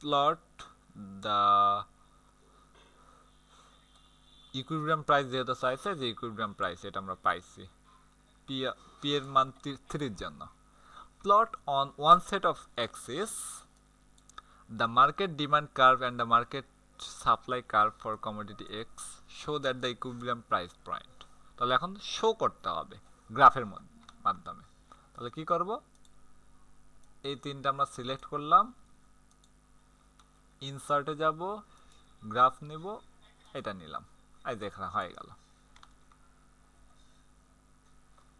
Speaker 1: প্লট দ্য ইকুইলিব্রিয়াম প্রাইস যেহেতু চাইছে, যে ইকুইলিব্রিয়াম প্রাইস এটা আমরা পাইছি পি এর মান 3 এর জন্য। Plot on one set of Axis the market demand curve and the market supply curve for commodity X show that the equilibrium price point. তাহলে এখন শো করতে হবে গ্রাফের মাধ্যমে। তাহলে কি করব, এই তিনটা আমরা সিলেক্ট করলাম, ইনসার্টে যাব, গ্রাফ নিব, এটা নিলাম, এই যে এখানে হয়ে গেল।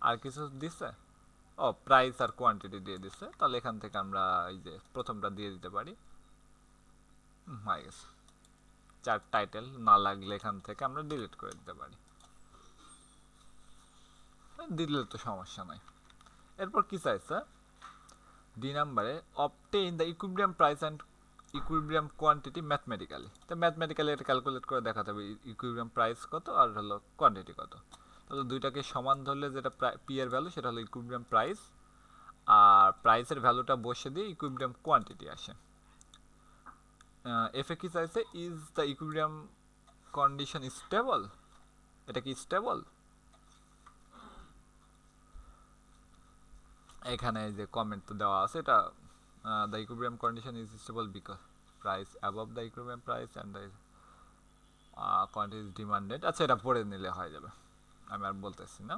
Speaker 1: আর কিছু দিছে? ও প্রাইস আর কোয়ান্টিটি দিয়ে দিছে। তাহলে এখান থেকে আমরা এই যে প্রথমটা দিয়ে দিতে পারি, হয়ে গেছে। চার্ট টাইটেল না লাগলে এখান থেকে আমরা ডিলিট করে দিতে পারি, দিলে তো সমস্যা নাই। এরপর কি চাইছে, ডি নাম্বারে obtain the equilibrium price and equilibrium quantity mathematically. তো ম্যাথমেটিক্যালি এটা ক্যালকুলেট করে দেখাতে হবে ইকুইলিব্রিয়াম প্রাইস কত আর হলো কোয়ান্টিটি কত। তাহলে দুইটাকে সমান ধরলে যেটা পি এর ভ্যালু সেটা হলো ইকুইলিব্রিয়াম প্রাইস, আর প্রাইসের ভ্যালুটা বসে দিয়ে ইকুইলিব্রিয়াম কোয়ান্টিটি আসে। এফে কি চাইছে, is the equilibrium condition stable, এটা কি স্টেবল? এখানে যে কমেন্ট তো দেওয়া আছে, এটা the equilibrium condition is stable because price above the equilibrium price and the quantity is demanded. আচ্ছা, এটা পড়ে নিলে হয়ে যাবে, আমি আর বলতেছি না।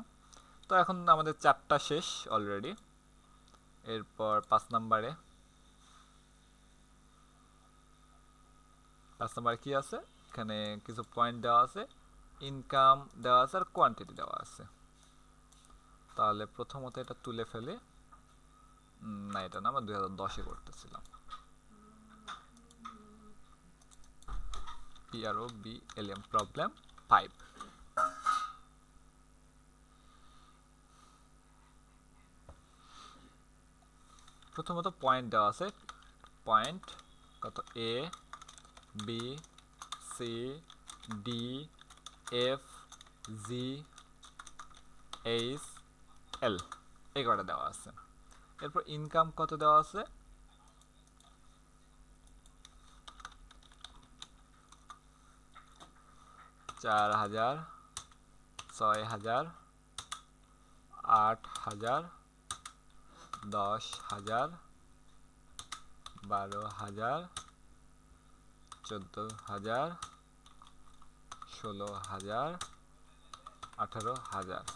Speaker 1: তো এখন আমাদের চারটা শেষ অলরেডি। এরপর 5 নাম্বারে কি আছে, এখানে কিছু পয়েন্ট দেওয়া আছে, ইনকাম দেওয়া আছে আর কোয়ান্টিটি দেওয়া আছে। তাহলে প্রথমত এটা তুলে ফেলে, না এটা না, আমরা 2010-এ করতেছিলাম। PROBLM problem 5। প্রথমত পয়েন্ট দেওয়া আছে, পয়েন্ট কত, A B C D F G H L, এই কটা দেওয়া আছে। এরপর ইনকাম কত দেওয়া আছে, 4000, 6000, 8000, 10000, 12000, 14000, 16000, 18000।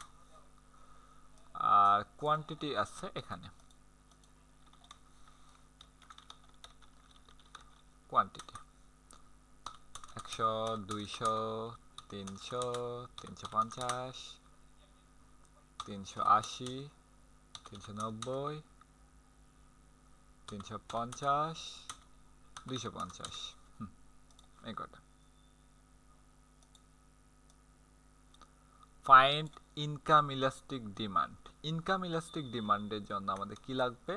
Speaker 1: আর কোয়ান্টিটি আছে এখানে, কোয়ান্টিটি 100, 200, 300, 350, 380, 390, 350, 250, এই কটা। Find income elastic demand. Income elastic ডিমান্ডের জন্য আমাদের কি লাগবে,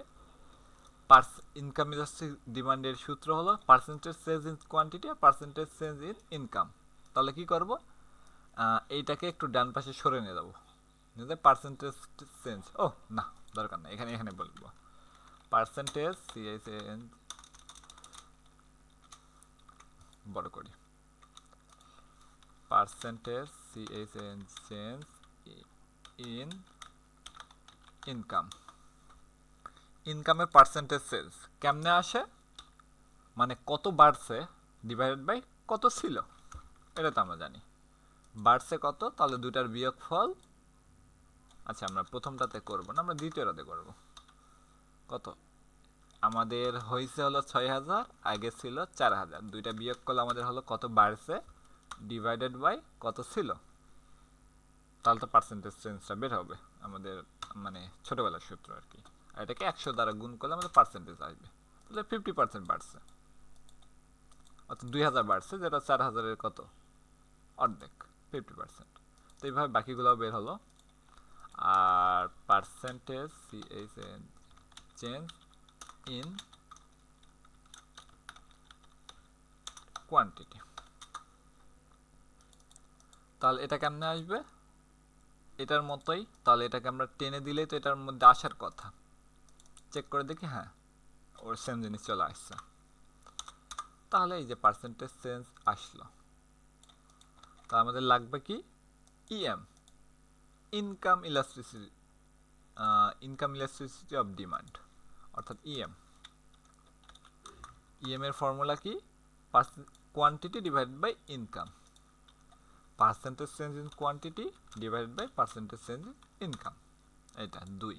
Speaker 1: ইনকাম ইলাস্টিক ডিমান্ডের সূত্র হলো পার্সেন্টেজ চেঞ্জ ইন কোয়ান্টিটি আর পার্সেন্টেজ চেঞ্জ ইন ইনকাম। তাহলে কি করব, এইটাকে একটু ডান পাশে সরে নিয়ে যাবো, পার্সেন্টেজ চেঞ্জ, ও না দরকার নেই, এখানে বলবো পার্সেন্টেজ সিএসএন, বড় করি, percentage CSN change in income. ইনকামের পার্সেন্টেজ চেঞ্জ কেমনে আসে, মানে কত বাড়ছে ডিভাইডেড বাই কত ছিল, এটা তো আমরা জানি, বাড়ছে কত, তাহলে দুইটার বিয়োগফল। আচ্ছা, আমরা প্রথমটাতে করব না, আমরা দ্বিতীয়টাতে করব। কত আমাদের হয়েছে হলো 6000, আগে ছিল 4000, দুইটা বিয়োগ করলে আমাদের হলো কত বাড়ছে ডিভাইডেড বাই কত ছিল, তাহলে তো পার্সেন্টেজ চেঞ্জটা বের হবে আমাদের, মানে ছোটবেলার সূত্র আর কি। আর এটাকে 100 দ্বারা গুণ করলে আমাদের পার্সেন্টেজ আসবে, তাহলে 50% বাড়ছে, অর্থাৎ 2000 বাড়ছে, যেটা 4000-এর কত, অর্ধেক, 50%। তো এইভাবে বাকিগুলো বের হলো। আর percentage CSN change in quantity, তাহলে এটা কেমনে আসবে, এটার মতোই। তাহলে এটাকে আমরা টেনে দিলেই তো এটার মধ্যে আসার কথা, চেক করে দেখি, হ্যাঁ ওর সেম জিনিস চলে আসছে। তাহলে এই যে পার্সেন্টেজ চেঞ্জ আসলো, তা আমাদের লাগবে কি EM, income elasticity of demand, অর্থাৎ ইএম। ইএম এর ফর্মুলা কি? Quantity divided by income, percentage change in quantity divided by percentage change in income. এটা 2।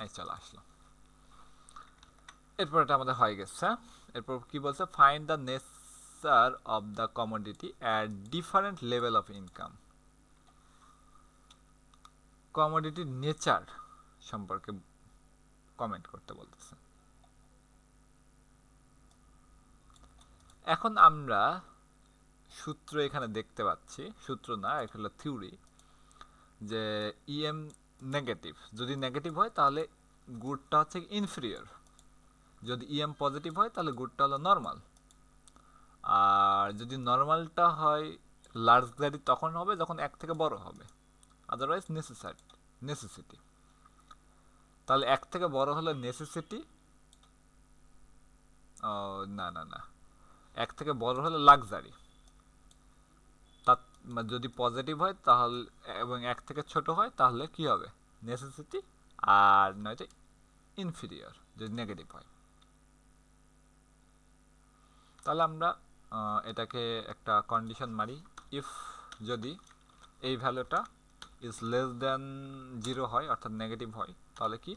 Speaker 1: এই চলে আসলো। এরপর এটা আমাদের হয়ে গেছে। এরপর কি বলছে? Find the nature of the commodity at different level of income. কমোডিটির নেচার সম্পর্কে কমেন্ট করতে বলতেছে। এখন আমরা সূত্র এখানে দেখতে পাচ্ছি, সূত্র না, এটা থিওরি, যে ইএম নেগেটিভ, যদি নেগেটিভ হয় তাহলে গুডটা হচ্ছে ইনফিরিয়র, যদি ইএম পজিটিভ হয় তাহলে গুডটা হলো নর্মাল, আর যদি নর্মালটা হয় লার্জগারি তখন হবে যখন 1 থেকে বড় হবে, আদারওয়াইজ নেসেসিটি। তাহলে 1 থেকে বড় হলে নেসেসিটি, না না না, 1 থেকে বড় হলে লাক্সারি, যদি পজিটিভ হয় তাহলে, এবং 1 থেকে ছোট হয় তাহলে কি হবে? নেসেসিটি, আর নয়তো ইনফিরিয়র যদি নেগেটিভ হয়। তাহলে আমরা এটাকে একটা কন্ডিশন মারি, ইফ যদি এই ভ্যালুটা ইজ লেস দ্যান 0 হয়, অর্থাৎ নেগেটিভ হয়, তাহলে কি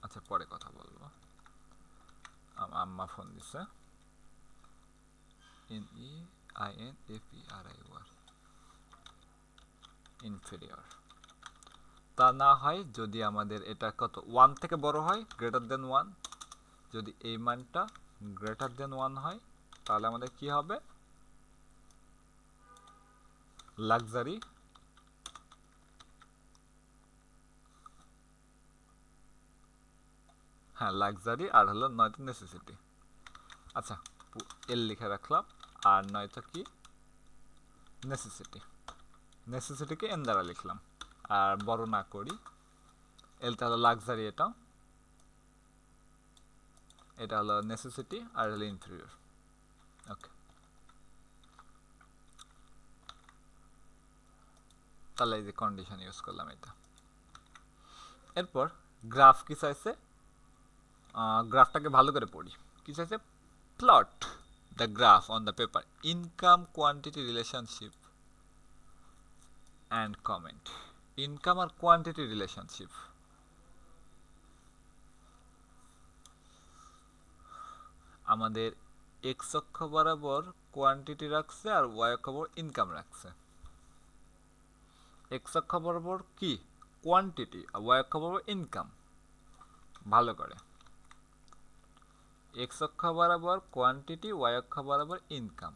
Speaker 1: আচ্ছা পরে কথা বলবো, আম্মা ফোন দিচ্ছে। INFERIOR, inferior. তা না হয় যদি আমাদের এটা কত 1 থেকে বড় হয়, গ্রেটার দেন 1, যদি এই মানটা গ্রেটার দেন 1 হয় তাহলে আমাদের কি হবে? লাক্সারি, হ্যাঁ লাক্সারি, আর হলো নয়তো নেসেসিটি। আচ্ছা এল লিখে রাখলাম, আর নয়তো কি নেসেসিটিকে এন দ্বারা লিখলাম, আর বড় না করি। এলটা হলো লাক্সারি, এটা হলো নেসেসিটি, আর হলো ইনফেরিয়র। ওকে, তাহলে এই যে কন্ডিশন ইউজ করলাম এটা। এরপর গ্রাফ কি চাইছে? গ্রাফটাকে ভালো করে পড়ি। কি চাইছে? Plot the graph on the paper, income quantity relationship and comment. Income আর কোয়ান্টিটি রিলেশনশিপ, আমাদের এক্স অক্ষ বরাবর কোয়ান্টিটি রাখছে আর ওয়াই অক্ষ বরাবর ইনকাম রাখছে। এক্স অক্ষ বরাবর কি কোয়ান্টিটি, আর ওয়াই অক্ষ বরাবর ইনকাম। ভালো করে, এক্স অক্ষ বরাবর কোয়ান্টিটি, ওয়াই অক্ষ বরাবর ইনকাম।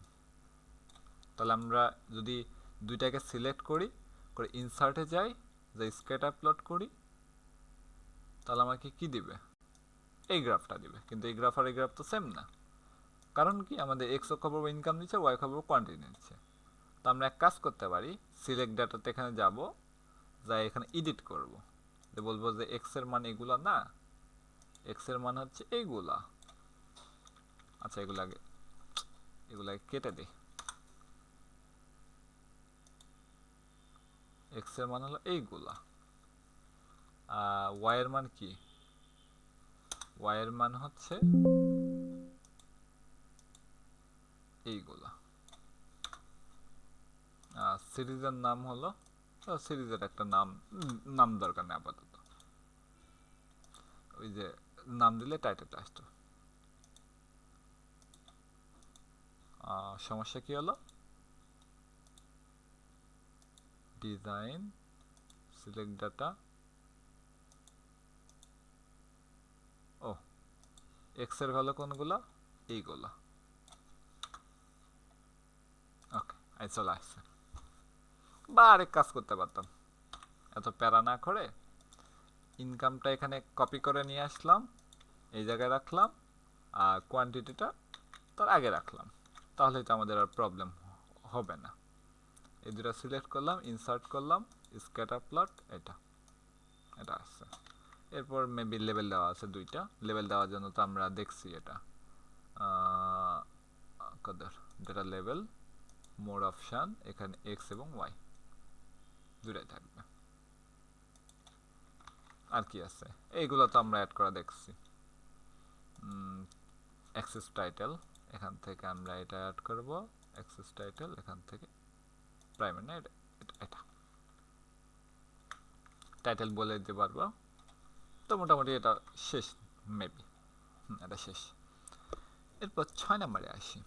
Speaker 1: তাহলে আমরা যদি দুইটাকে সিলেক্ট করি, করে ইনসার্টে যাই, যে স্ক্যাটার প্লট করি, তাহলে আমাকে কি দিবে? এই গ্রাফটা দিবে। কিন্তু এই গ্রাফ আর এই গ্রাফ তো সেম না, কারণ কি আমাদের এক্স অক্ষ বরাবর ইনকাম দিচ্ছে, ওয়াই অক্ষ বরাবর কোয়ান্টিটি নিচ্ছে। তো আমরা এক কাজ করতে পারি, সিলেক্ট ডাটাতে এখানে যাব, যাই এখানে এডিট করব, যে বলবো যে এক্স এর মান এগুলা না, এক্স এর মান হচ্ছে এইগুলা। আচ্ছা এগুলাকে কেটে দিই, এক্স এর মান হলো এইগুলা, ওয়াই এর মান কি? ওয়াই এর মান হচ্ছে এইগুলা। সিরিজের নাম হলো, সিরিজের একটা নাম দরকার নেই আপাতত, ওই যে নাম দিলে টাইটেল আসতো। সমস্যা কি হলো? ডিজাইন, সিলেক্ট ডাটা, ও এক্স এর ভ্যালু কোনগুলা? এইগুলা। ওকে, এই চলে আসছে। বা আরেক কাজ করতে পারতাম, এত প্যারা না করে ইনকামটা এখানে কপি করে নিয়ে আসলাম, এই জায়গায় রাখলাম, আর কোয়ান্টিটিটা তার আগে রাখলাম, তাহলে তো আমাদের আর প্রবলেম হবে না। এই দুটো সিলেক্ট করলাম, ইনসার্ট করলাম, স্ক্যাটার প্লট, এটা এটা আসছে। এরপর মেবি লেভেল দেওয়া আছে দুইটা, লেভেল দেওয়ার জন্য তো আমরা দেখছি এটা কদের যেটা লেভেল মোড অপশান, এখানে এক্স এবং ওয়াই দুটাই থাকবে। আর কি আছে, এইগুলো তো আমরা অ্যাড করা দেখছি। অ্যাক্সেস টাইটেল, এখান থেকে আমরা এটা অ্যাড করব, অ্যাক্সেস টাইটেল এখান থেকে প্রাইমারি না, এটা এটা টাইটেল বলে দিতে পারবো। তো মোটামুটি এটা শেষ মেবি, এটা শেষ। এরপর 6 নম্বরে আসি।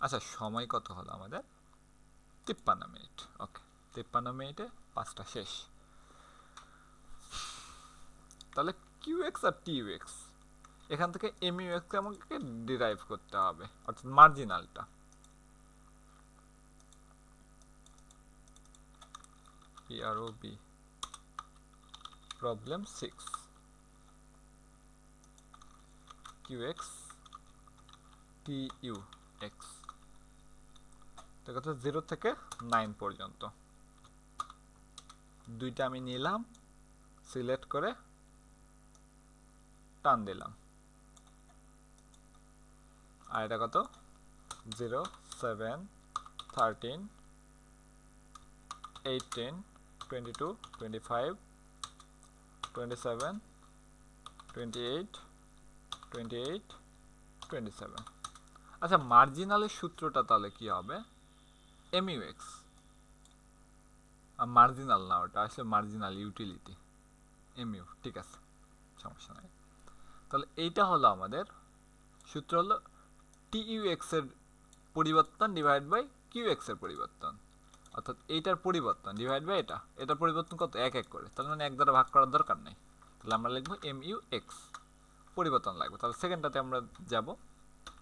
Speaker 1: আচ্ছা, সময় কত হলো আমাদের? 53 মিনিট। ওকে, 53 মিনিটে 5টা শেষ। তাহলে কিউএক্স আর টিইউএক্স, এখান থেকে এমইউএক্স আমাকে ডিরাইভ করতে হবে, অর্থাৎ মার্জিনালটা। পিআরওবি প্রবলেম 6 কিউএক্স টিইউএক্স, তো 0 থেকে 9 পর্যন্ত দুইটা আমি নিলাম, সিলেক্ট করে টান দিলাম। আর এটা কত? 0, 7, 13, 18, 22, 25, 27, 28, 28, 27। আচ্ছা, মার্জিনালের সূত্রটা তাহলে কি হবে? এমইউএক্স। মার্জিনাল না, ওটা আসলে মার্জিনাল ইউটিলিটি, এমইউ। ঠিক আছে, সমস্যা নাই। তাহলে এইটা হলো আমাদের সূত্র, হলো টিইউএক্স এর পরিবর্তন ডিভাইড বাই কিউএক্স এর পরিবর্তন, অর্থাৎ এইটার পরিবর্তন ডিভাইড বাই এটা, এটার পরিবর্তন কত? এক এক করে। তাহলে মানে এক দ্বারা ভাগ করার দরকার নেই। তাহলে আমরা লিখবো এমইউএক্স, পরিবর্তন লাগবে। তাহলে সেকেন্ডটাতে আমরা যাব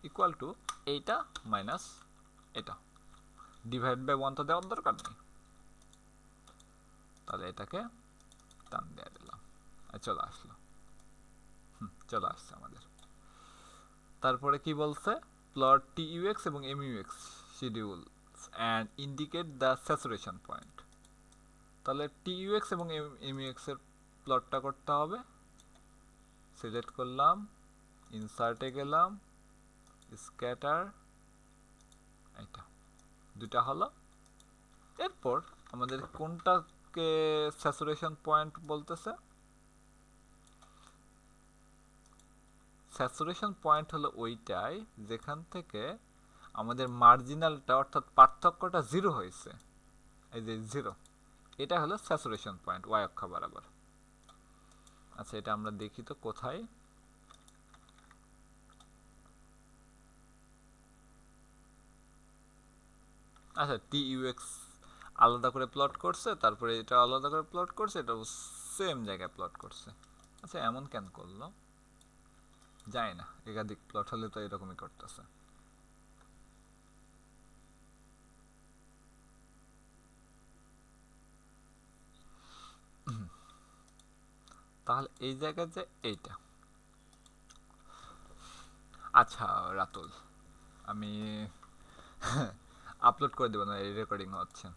Speaker 1: ইকুয়াল টু এইটা মাইনাস এটা, ডিভাইড বাই 1 তো দেওয়ার দরকার নেই। তাহলে এটাকে টান দিয়ে দিলাম, চলে আসলো। চলে আসছে আমাদের। তারপরে কি বলছে? প্লট টিইউএক্স এবং MUX schedules and indicate the saturation point. তাহলে টিইউএক্স এবং এমইউএক্স এর প্লটটা করতে হবে। সিলেক্ট করলাম, ইনসার্টে গেলাম, স্ক্যাটার, এটা দুটা হলো। এরপর আমাদের কোনটাকে স্যাচুরেশন পয়েন্ট বলতেছে? স্যাচুরেশন পয়েন্ট হলো ওইটাই যেখান থেকে আমাদের মার্জিনালটা, অর্থাৎ পার্থক্যটা 0 হয়েছে। এই যে 0, এটা হলো স্যাচুরেশন পয়েন্ট ওয়াই অক্ষ বরাবর। আচ্ছা, এটা আমরা দেখি তো কোথায়। আচ্ছা, টিইউএক্স আলাদা করে প্লট করছে, তারপরে এটা আলাদা করে প্লট করছে, এটা সেম জায়গায় প্লট করছে। আচ্ছা, এমন কেন করলো যায় না, একাধিক প্লট হলে তো এরকমই করতেছে। তাহলে এই জায়গায় যে এইটা, আচ্ছা রাতুল, আমি আপলোড করে দেবো না, এই রেকর্ডিং হচ্ছে।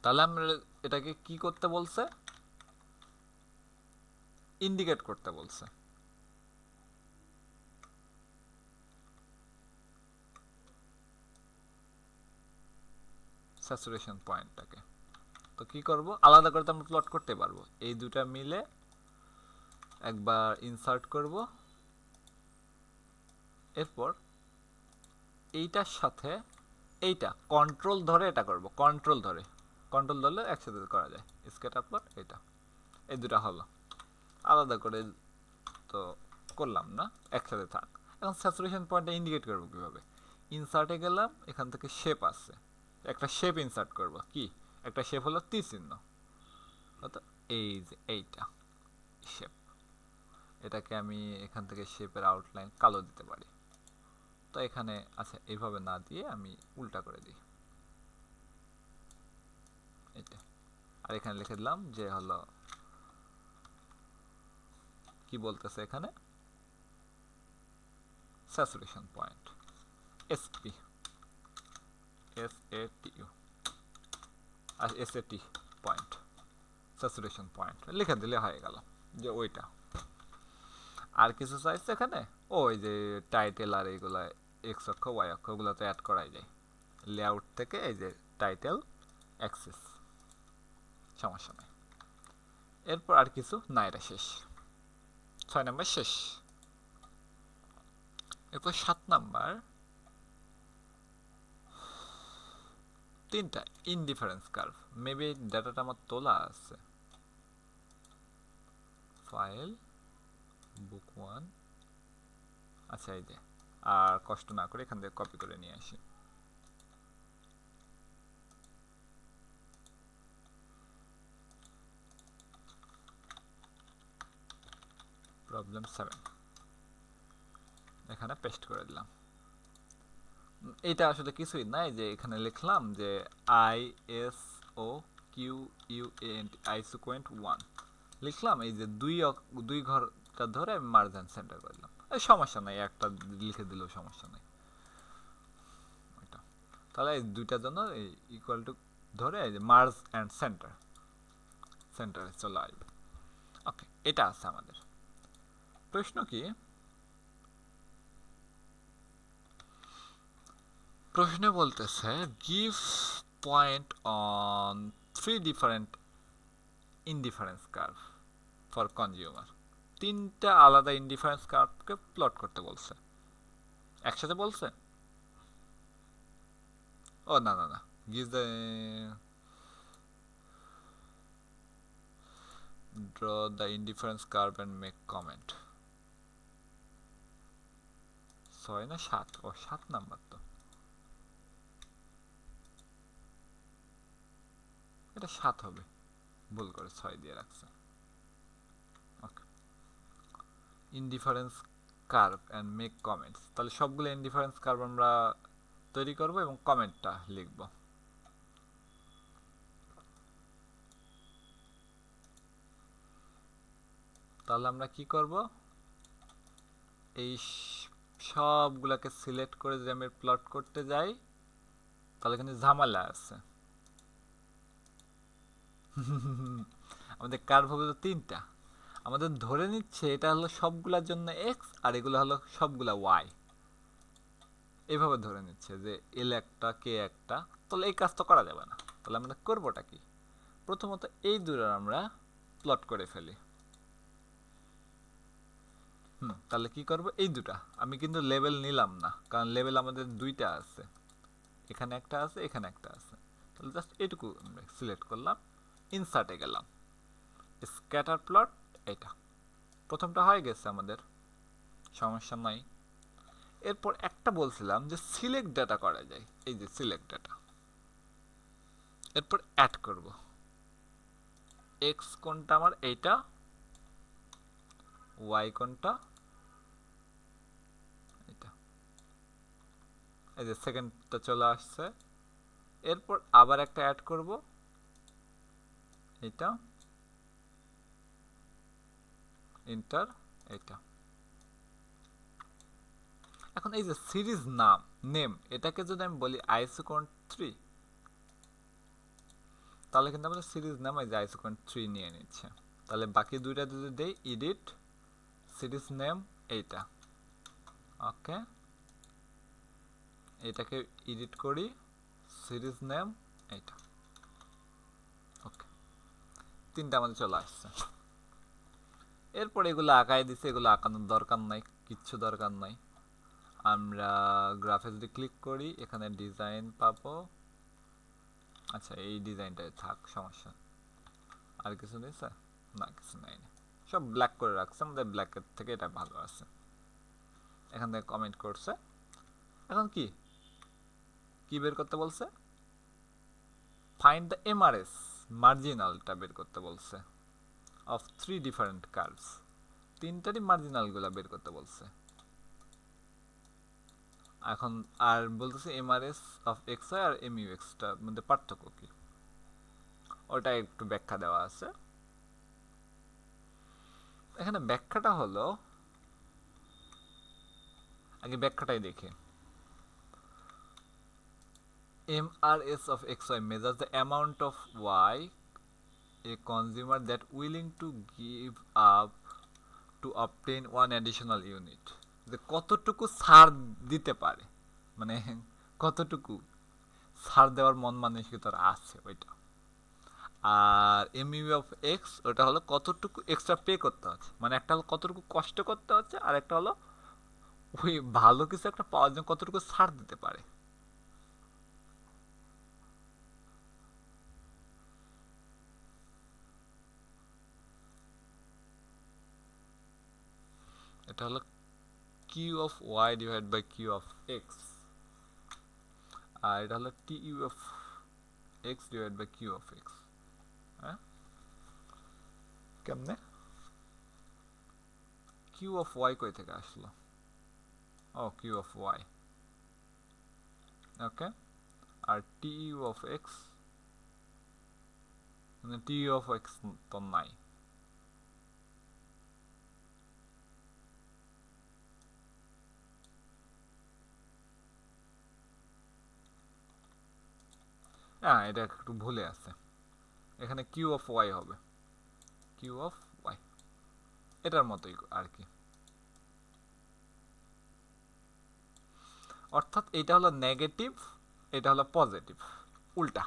Speaker 1: তাহলে আমরা এটাকে কি করতে বলছে? ইন্ডিকেট করতে বলছে। স্যাচুরেশন পয়েন্টটাকে তো কি করব? আলাদা করে তো আমরা প্লট করতে পারবো। এই দুটা মিলে একবার ইনসার্ট করব, এরপর এইটার সাথে এইটা কন্ট্রোল ধরে এটা করব, কন্ট্রোল ধরলে একসাথে করা যায়। স্কেট আপলোড, এটা এই দুটা হলো। আলাদা করে তো করলাম না, একসাথে থাক। এখন স্যাচুরেশন পয়েন্টটা ইন্ডিকেট করবো কিভাবে? ইনসার্টে গেলাম, এখান থেকে শেপ আছে, একটা শেপ ইনসার্ট করব। কি একটা শেপ? হলো তীর চিহ্ন, অর্থাৎ এই যে এইটা শেপ, এটাকে আমি এখান থেকে শেপের আউটলাইন কালো দিতে পারি। তো এখানে আচ্ছা, এইভাবে না দিয়ে আমি উল্টা করে দিই, এটা। আর এখানে লিখে দিলাম যে হলো কি বলতেছে এখানে, স্যাচুরেশন পয়েন্ট। এসপি SATU আর SAT পয়েন্ট, স্যাচুরেশন পয়েন্ট লিখে দিলে হয়ে গেল যে ওইটা। আর কিছু চাইছে এখানে, ওই যে টাইটেল আর এইগুলা এক্স অক্ষ ওয়াই অক্ষ ওগুলো তো অ্যাড করাই যায় লেআউট থেকে। এই যে টাইটেল অ্যাক্সেস, সমস্যা নেই। এরপর আর কিছু না, এটা শেষ, 6 নাম্বার শেষ। এরপর 7 নাম্বার, তিনটা ইনডিফারেন্স কার্ভ। মেবি ডাটাটা আমার তোলা আছে, ফাইল বুক 1, আচ্ছা এই যে, আর কষ্ট না করে এখান থেকে কপি করে নিয়ে আসি। প্রবলেম 7 এখানে পেস্ট করে দিলাম। এটা আসলে কিছুই নাই, যে এখানে লিখলাম যে ISO QUENT 1 লিখলাম, এই যে দুই ঘরটা ধরে আমি মার্জ অ্যান্ড সেন্টার করলাম। এই সমস্যা নাই, একটা লিখে দিলেও সমস্যা নাই। তাহলে এই দুইটার জন্য ইকুয়াল টু ধরে এই যে মার্জ অ্যান্ড সেন্টারে চলে আসবে। ওকে, এটা আছে আমাদের। প্রশ্ন কি, প্রশ্নে বলতেছে give point on 3 different indifference curve for consumer. তিনটা আলাদা ইনডিফারেন্স কার্ভকে প্লট করতে বলছে, একসাথে বলছে। ও না না না, give the draw the indifference curve and make comment. 6 না 7? ও 7 নাম্বার তো, এটা 7 হবে, ভুল করে 6 দিয়ে রাখছে। Okay, indifference curve and make comments, তাহলে সবগুলো ইনডিফারেন্স কার্ভ আমরা তৈরি করব এবং কমেন্টটা লিখব। তাহলে আমরা কি করব, এই সবগুলোকে সিলেক্ট করে যদি আমি প্লট করতে যাই তাহলে কিন্তু ঝামেলা আছে। আমাদের কার্ভ হবে তো 3টা, আমাদের ধরে নিচ্ছে এটা হলো সবগুলোর জন্য এক্স আর এগুলো হলো সবগুলা ওয়াই, এইভাবে ধরে নিচ্ছে যে এল একটা কে একটা। তাহলে এই কাজ তো করা যাবে না, তাহলে আমরা করবোটা কি, প্রথমত এই দুটোর আমরা প্লট করে ফেলি। তাহলে কি করব, এই দুটা আমি কিন্তু লেবেল নিলাম না, কারণ লেবেল আমাদের দুইটা আছে, এখানে একটা আছে এখানে একটা আছে। তাহলে জাস্ট এটুকু আমরা সিলেক্ট করলাম, ইনসার্টে গেলাম, স্ক্যাটার প্লট। এটা প্রথমটা হয়ে গেছে আমাদের, সমস্যা নাই। এরপর একটা বলছিলাম যে সিলেক্ট ডাটা করা যায়, এই যে সিলেক্ট ডাটা। এরপর অ্যাড করব, এক্স কোনটা আমার এইটা, ওয়াই কোনটা এটা, এই যে সেকেন্ডটা চলে আসছে। এরপর আবার একটা অ্যাড করব, এটা ইন্টার এটা। এখন এই যে সিরিজ নেম, এটাকে যদি আমি বলি আইসোকন 3, তাহলে কিন্তু আমাদের সিরিজ নাম এই যে আইসোকন 3 নিয়ে নিচ্ছে। তাহলে বাকি দুইটা যদি দেই, এডিট সিরিজ নেম এইটা, ওকে, এটাকে এডিট করি সিরিজ নেম এইটা, ওকে, তিনটা আমাদের চলে আসছে। এরপর এগুলো আঁকায় দিছে, এগুলো আঁকানোর দরকার নাই, কিচ্ছু দরকার নাই। আমরা গ্রাফে যদি ক্লিক করি এখানে ডিজাইন পাবো, আচ্ছা এই ডিজাইনটাই থাক, সমস্যা। আর কিছু দিয়েছে না, কিছু নেয়নি, সব ব্ল্যাক করে রাখছে, আমাদের ব্ল্যাকের থেকে এটা ভালো আছে। এখান থেকে কমেন্ট করছে। এখন কি কি বের করতে বলছে, ফাইন্ড দ্য এমআরএস মার্জিনালটা বের করতে বলছে অফ 3 ডিফারেন্ট কার্ভস, তিনটারই মার্জিনালগুলো বের করতে বলছে। এখন আর বলতেছে এমআরএস অফ এক্স ওয়াই আর এমইউ এক্সটার মধ্যে পার্থক্য কি, ওটা একটু ব্যাখ্যা দেওয়া আছে। এখানে ব্যাখ্যাটা হলো, আগে ব্যাখ্যাটাই দেখি। MRS of XY measures the amount of Y a consumer that willing to give up to obtain one additional unit, যে কতটুকু ছাড় দিতে পারে, মানে কতটুকু ছাড় দেওয়ার মন মানসিকতার আছে ওইটা। আর এমইউ অফ এক্স ওটা হলো কতটুকু এক্সট্রা পে করতে হচ্ছে, মানে একটা হলো কতটুকু কষ্ট করতে হচ্ছে, আর একটা হলো ওই ভালো কিছু একটা পাওয়ার জন্য কতটুকু ছাড় দিতে পারে। এটা হলো Q of Y divide by Q of X, আর এটা হলো T U of X divide by Q of X. হ্যাঁ, কেমনে কিউ অফ ওয়াই কই থেকে আসলো? ও কিউ অফ ওয়াই, ওকে। আর টি ইউ অফ এক্স, মানে টি ইউ অফ এক্স তো নাই। হ্যাঁ, এটা একটু ভুলে আছে, এখানে কিউ অফ ওয়াই হবে, কিউ অফ ওয়াই এটার মতোই আর কি। অর্থাৎ এটা হলো নেগেটিভ, এটা হলো পজিটিভ, উল্টা।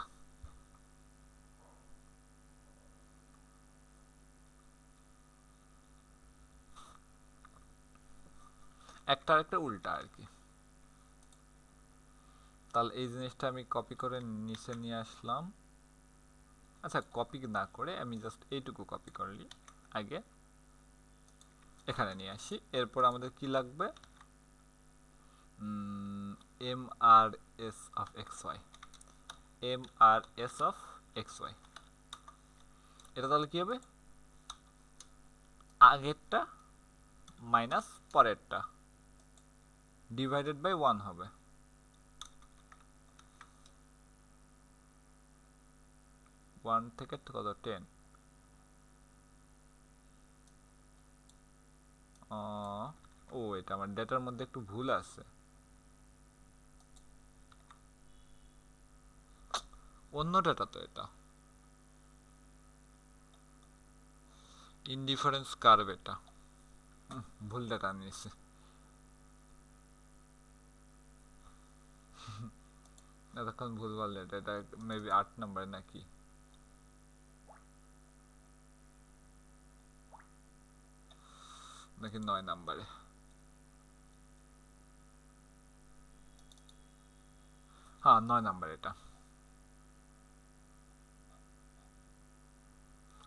Speaker 1: একটা একটা উল্টা আর কি। তাহলে এই জিনিসটা আমি কপি করে নিচে নিয়ে আসলাম। আচ্ছা, কপি না করে আমি জাস্ট এইটুকু কপি করলি আগে, এখানে নিয়ে আসি। এরপর আমাদের কি লাগবে? M R S of X Y, M R S of X Y. এটা তাহলে কি হবে? আগেরটা মাইনাস পরেরটা ডিভাইডেড বাই 1 হবে। 1 থেকে কত 10, ও এটা আমার ডেটার মধ্যে একটু ভুল আছে, অন্য ডেটা তো এটা ইনডিফারেন্স কার্ভ, এটা ভুল ডেটা নিয়েছি। এতক্ষণ ভুল বললে, এটা মেবি 8 নম্বরে নাকি নাকি 9 নম্বরে। হ্যাঁ, 9 নম্বর এটা।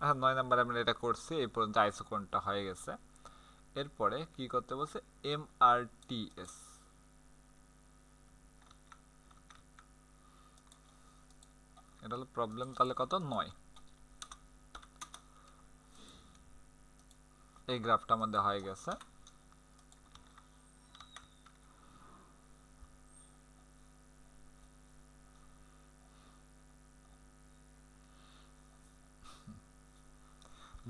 Speaker 1: আচ্ছা, 9 নম্বরে আমরা এটা করছি, এই পর্যন্ত আইসোকোণটা হয়ে গেছে। এরপরে কি করতে বলছে? M R T S. এটা হলো প্রবলেম, তাহলে কত? 9। এই গ্রাফটা আমাদের হয়ে গেছে।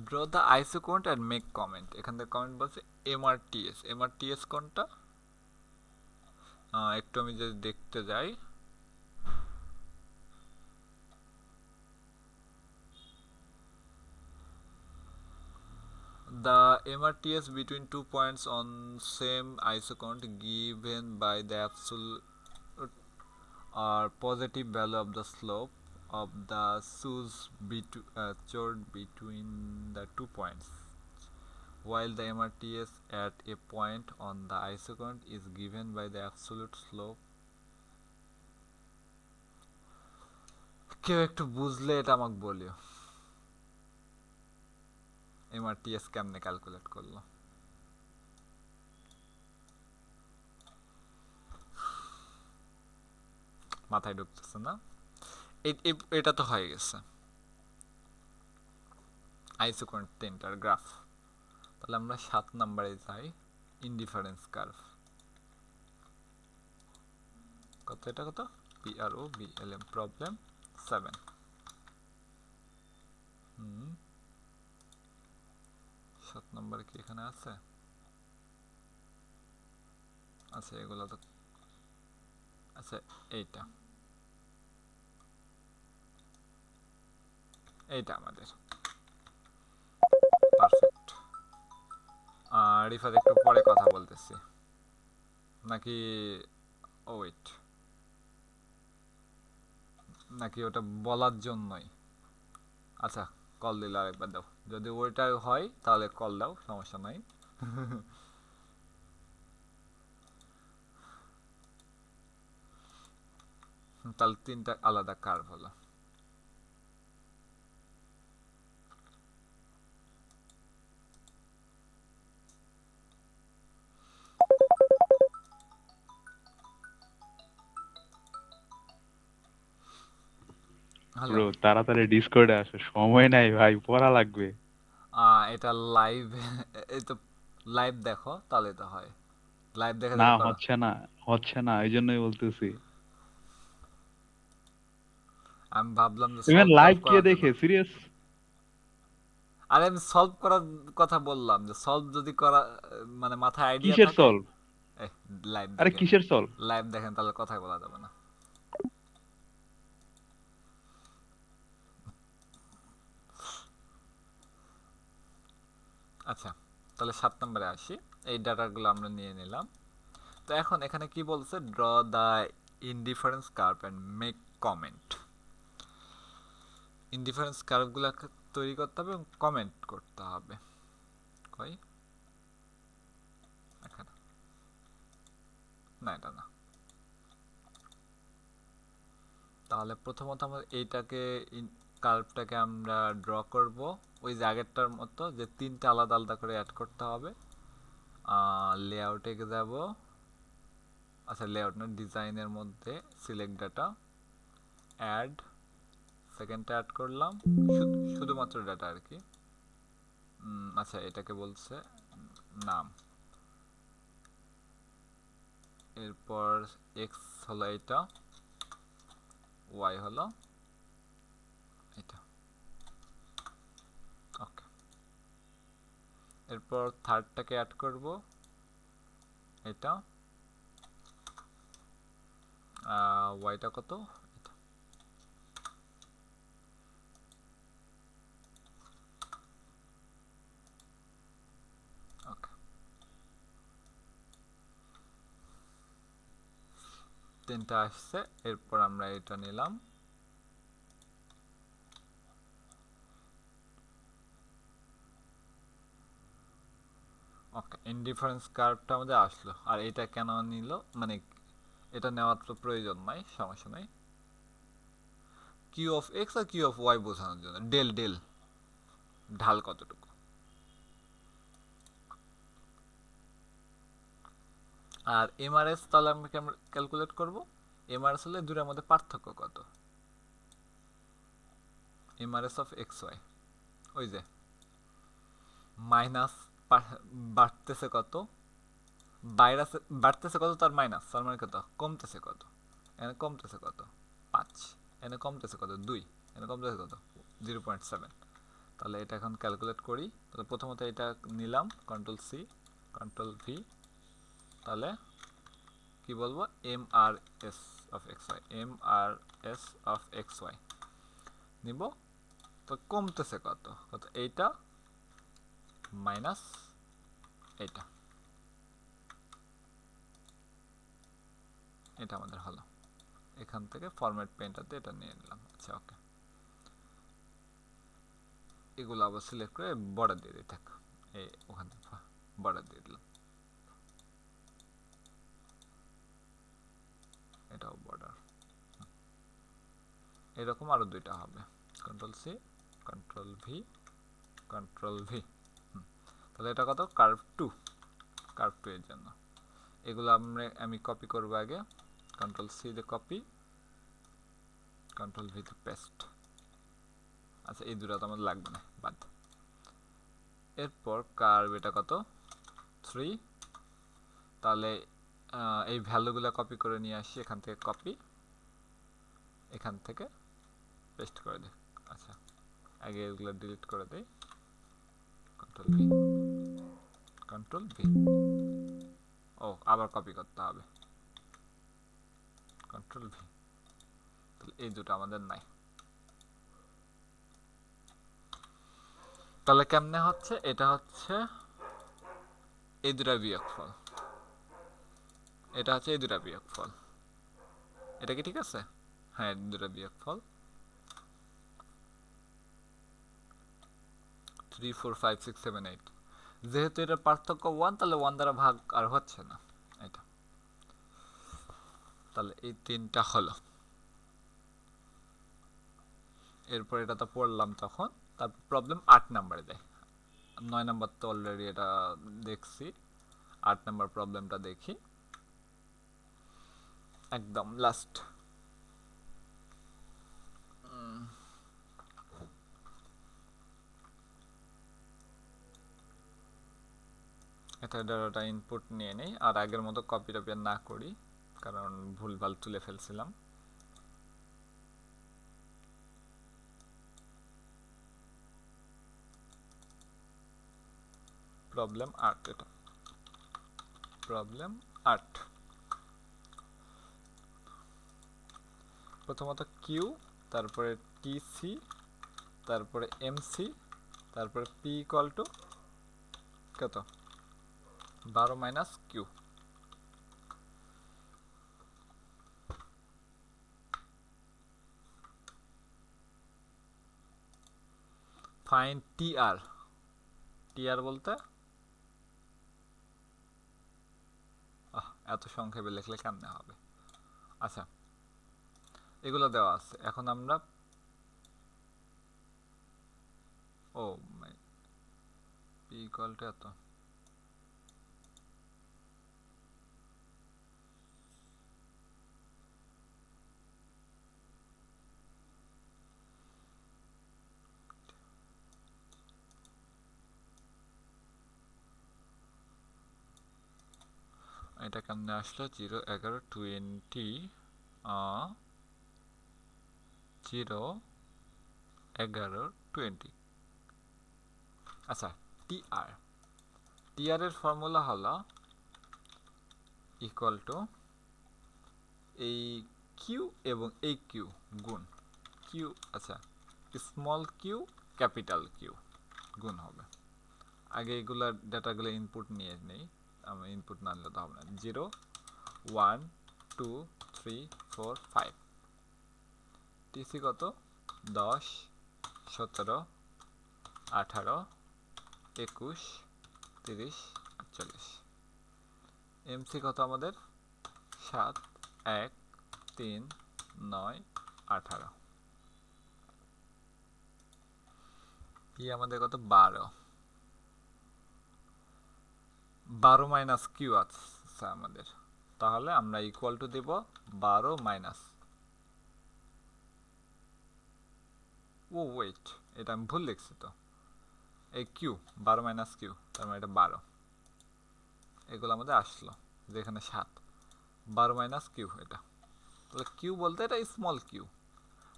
Speaker 1: Draw the isoquant and make comment. এখান থেকে কমেন্ট বলছে এমআরটিএস। এমআরটিএস কোনটা? একটু আমি যদি দেখতে যাই, the MRTS between 2 points on same isocont given by the absolute or positive value of the slope of the chord between the 2 points, while the MRTS at a point on the isocont is given by the absolute slope. কেউ একটু বুঝলে এটা আমাকে বলিও, MRTS কেমনে calculate করলো? মাথায় ঢুকতেছে না। এটা তো হয়ে গেছে আইসোকোন্ট তিনটার গ্রাফ। তাহলে আমরা 7 নম্বরে যাই, ইনডিফারেন্স কার্ভ। কত এটা কত? PRO BLM problem 7। 7 নম্বর কি এখানে আছে? আচ্ছা, এগুলো তো, আচ্ছা এইটা এইটা আমাদের পারফেক্ট। রিফাত একটু পরে কথা বলতেছি নাকি? ওয়েট, নাকি ওটা বলার জন্যই? আচ্ছা, কল দিলে আরেকবার দাও, যদি ওইটা হয় তাহলে কল দাও, সমস্যা নাই। তাহলে তিনটা আলাদা কার্ভ হলো। হ্যালো।
Speaker 2: ব্রো তাড়াতাড়ি ডিসকর্ডে আসো, সময় নাই ভাই, পড়া লাগবে।
Speaker 1: এটা লাইভ। এই তো লাইভ দেখো তাহলে তো হয়, লাইভ দেখে
Speaker 2: না
Speaker 1: দেখে করো।
Speaker 2: হচ্ছে না, হচ্ছে না, এই জন্যই বলতেছি।
Speaker 1: আমি ভাবলাম যে
Speaker 2: ইভেন
Speaker 1: সলভ টলভ
Speaker 2: লাইভ কে
Speaker 1: করার জন্য।
Speaker 2: দেখে সিরিয়াস?
Speaker 1: আরে আমি সলভ করার কথা বললাম, যে সলভ যদি করা মানে মাথায় আইডিয়া
Speaker 2: কিসের
Speaker 1: থাকে।
Speaker 2: সলভ?
Speaker 1: এই লাইভ
Speaker 2: আরে
Speaker 1: দেখেন,
Speaker 2: কিসের সলভ?
Speaker 1: লাইভ দেখেন তাহলে কথাই বলা যাবে না। আচ্ছা, তাহলে 7 নম্বরে আসি। এই ডাটাগুলো আমরা নিয়ে নিলাম। তো এখন এখানে কি বলছে, draw the indifference curve and make comment. Indifference কার্ভগুলো তৈরি করতে হবে এবং কমেন্ট করতে হবে। কই, এখানে না, এটা না। তাহলে প্রথমত আমরা এইটাকে কার্ভটাকে আমরা ড্র করব ওই যে আগেরটার মতো, যে তিনটা আলাদা আলাদা করে অ্যাড করতে হবে। লেআউটে যাব। আচ্ছা, লেআউট না, ডিজাইনের মধ্যে সিলেক্ট ডাটা, অ্যাড, সেকেন্ডটা অ্যাড করলাম, শুধুমাত্র ডাটা আর কি। আচ্ছা, এটাকে বলছে নাম। এরপর এক্স হলো এটা, ওয়াই হলো এটা। ওকে, এরপর থার্ডটাকে অ্যাড করব, এটা, ওয়াইটা কত, এটা। ওকে, তিনটা আসছে। এরপর আমরা এটা নিলাম। ওকে, ইনডিফারেন্স কার্ভটা আমাদের আসলো। আর এটা কেন নিল, মানে এটা নেওয়ার তো প্রয়োজন নাই, সমস্যা নাই। কিউ অফ এক্স আর কিউ অফ ওয়াই বোঝানোর জন্য ডেল ডেল, ঢাল কতটুকু। আর এমআরএস তাহলে আমরা ক্যালকুলেট করব। এমআরএস হলে দুটার মধ্যে পার্থক্য কত, এমআরএস অফ এক্স ওয়াই। ওই যে মাইনাস, বাড়তেছে কত, ভাইরাস বাড়তেছে কত, তার মাইনাস, তার মানে কত কমতেছে কত। এখানে কমতেছে কত 5, এখানে কমতেছে কত 2, এখানে কমতেছে কত 0.7। তাহলে এটা এখন ক্যালকুলেট করি। তাহলে প্রথমত এটা নিলাম, কন্ট্রোল সি, কন্ট্রোল ভি। তাহলে কি বলবো, M R S of X Y, M R S of X Y নিব। তো কমতেছে কত, কত এইটা মাইনাস এইটা, এটা আমাদের হলো। এখান থেকে ফরম্যাট পেনটাতে এটা নিয়ে নিলাম। আচ্ছা, ওকে, এগুলো আবার সিলেক্ট করে বর্ডার দিয়ে দিই, থাক। এই ওখান থেকে বর্ডার দিয়ে দিলাম, এটাও বর্ডার। এরকম আরো দুইটা হবে, control C, control V, control V. তাহলে এটা কত, কার্ভ টু, কার্ভ টু এর জন্য। এগুলো আমি কপি করবো আগে, কন্ট্রোল সি দিয়ে কপি, কন্ট্রোল ভি তে পেস্ট। আচ্ছা, এই দুটো তো আমাদের লাগবে না, বাদ। এরপর কার্ভ এটা কত 3। তাহলে এই ভ্যালুগুলো কপি করে নিয়ে আসি, এখান থেকে কপি, এখান থেকে পেস্ট করে দিই। আচ্ছা, আগে এগুলো ডিলিট করে দিই, কন্ট্রোল ভি, কন্ট্রোল ভি। ও, আবার কপি করতে হবে, কন্ট্রোল ভি। তাহলে এই দুটো আমাদের নাই। তাহলে কেমনে হচ্ছে, এটা হচ্ছে এই দুটা বিয়োগফল, এটা হচ্ছে এই দুটা বিয়োগফল, এটা কি ঠিক আছে? হ্যাঁ, দুটা বিয়োগফল 3 4 5 6 7 8, যেহেতু এটার পার্থক্য 1 তাহলে 1 দ্বারা ভাগ আর হচ্ছে না এটা, তাহলে এই তিনটা হলো। এরপর এটা তো পড়লাম তখন, তারপর প্রবলেম 8 নম্বরে দেয়। 9 নম্বর তো অলরেডি এটা দেখছি, 8 নম্বর প্রবলেমটা দেখি, একদম লাস্ট। এটা ডাটা ইনপুট নিয়ে নেই, আর আগের মতো কপি টপি না করি, কারণ ভুলভাল তুলে ফেলছিলাম। প্রবলেম 8, এটা প্রবলেম 8। প্রথমত কিউ, তারপরে টিসি, তারপরে এমসি, তারপরে পি ইকুয়াল টু কত, 12 minus Q. Fine TR, TR বলতে এত সংক্ষেপে লিখলে কেমনে হবে। আচ্ছা, এগুলো দেওয়া আছে, এখন আমরা ও পি ইকুয়াল টু এত, এটা কেমনে আসলো, 0 11 20 0 11 20। আচ্ছা, টিআর, টিআর এর ফর্মুলা হলো ইকুয়াল টু এই কিউ এবং এই কিউ গুণ কিউ, আচ্ছা স্মল কিউ ক্যাপিটাল কিউ গুণ হবে। আগে এগুলার ডাটাগুলো ইনপুট নিয়ে নেই, আমি ইনপুট না নিলে তো হবে না। 0 1 2 3 4 5, টিসি কত, 10 17 18 21 30 48, এমসি কত আমাদের 7 1 3 9 18, পি আমাদের কত 12, 12 মাইনাস কিউ আছে আমাদের, তাহলে আমরা ইকুয়াল টু দেব 12 মাইনাস, ও ওয়েট, এটা আমি ভুল লিখছি তো, এই কিউ 12 মাইনাস কিউ, তার মানে এটা 12, এগুলো আমাদের আসলো যেখানে 7, 12 মাইনাস কিউ এটা, তাহলে কিউ বলতে এটা স্মল কিউ,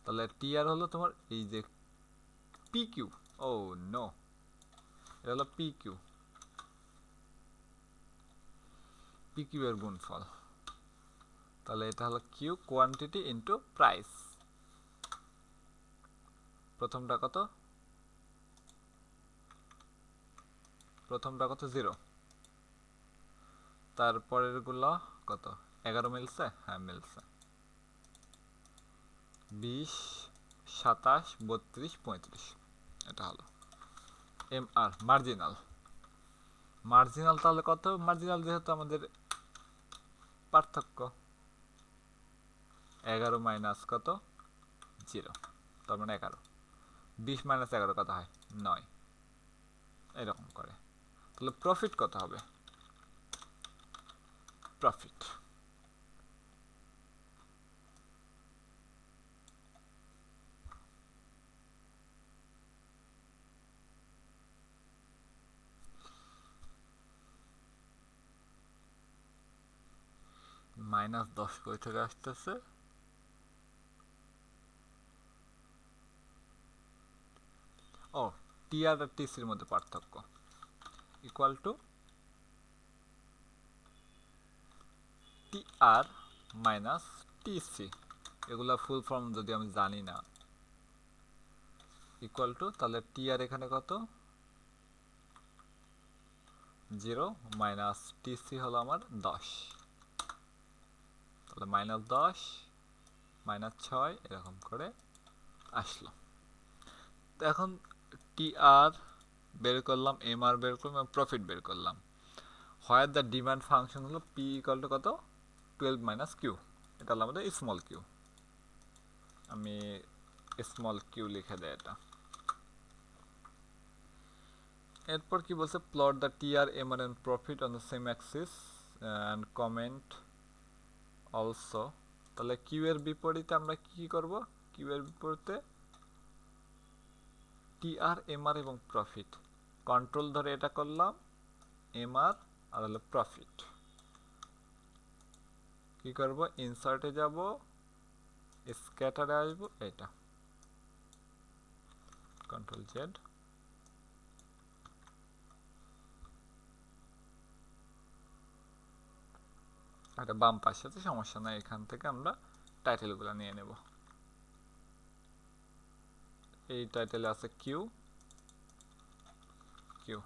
Speaker 1: তাহলে টি আর হলো তোমার এই যে পি কিউ, ও নো, এটা হলো পি কিউ, পি কিউ এর গুণফল, তাহলে এটা হলো কিউ কোয়ান্টিটি ইনটু প্রাইস। প্রথমটা কত, প্রথমটা কত 0, তারপরের গুলো কত 11 মিলছে, হ্যাঁ মিলছে, 20 27 32 35, এটা হলো এম আর মার্জিনাল। মার্জিনাল তাহলে কত, মার্জিনাল যেহেতু আমাদের পার্থক্য 11 মাইনাস কত 0, তার মানে 11, 20 মাইনাস 11 কত হয় 9, এরকম করে। তাহলে প্রফিট কত হবে, প্রফিট -10 কই থেকে আসতেছে, ও টি আর টিসির মধ্যে পার্থক্য, equal to T R minus TC, এগুলা ফুল ফর্ম যদি আমি জানি না, ইকুয়াল টু তাহলে টি আর এখানে কত 0 মাইনাস টিসি হলো আমার 10, তাহলে -10 -6 এরকম করে আসলো। তো এখন টি আর বের করলাম, এম আর বের করলাম এবং প্রফিট বের করলাম। হোয়ার দ্য ডিমান্ড ফাংশন হলো পি ইকুয়াল টু কত, 12 মাইনাস কিউ, এটা হলো আমাদের স্মল কিউ। আমি স্মল কিউ লিখে দেয় এটা। এরপর কি বলছে, plot the T R M R and profit on the same axis and comment also. তাহলে কিউ এর বিপরীতে আমরা কি করব, কিউ এর বিপরীতে টি আর এম আর এবং প্রফিট, কন্ট্রোল ধরে এটা করলাম, এম আর আর হলো প্রফিট। কি করব, ইনসার্টে যাব, স্ক্যাটারে আসবো, এটা কন্ট্রোল জেড। এটা বাম পাশে আছে, সমস্যা নাই, এখান থেকে আমরা টাইটেলগুলো নিয়ে নেব। এই টাইটেলে আছে কিউ কিউ,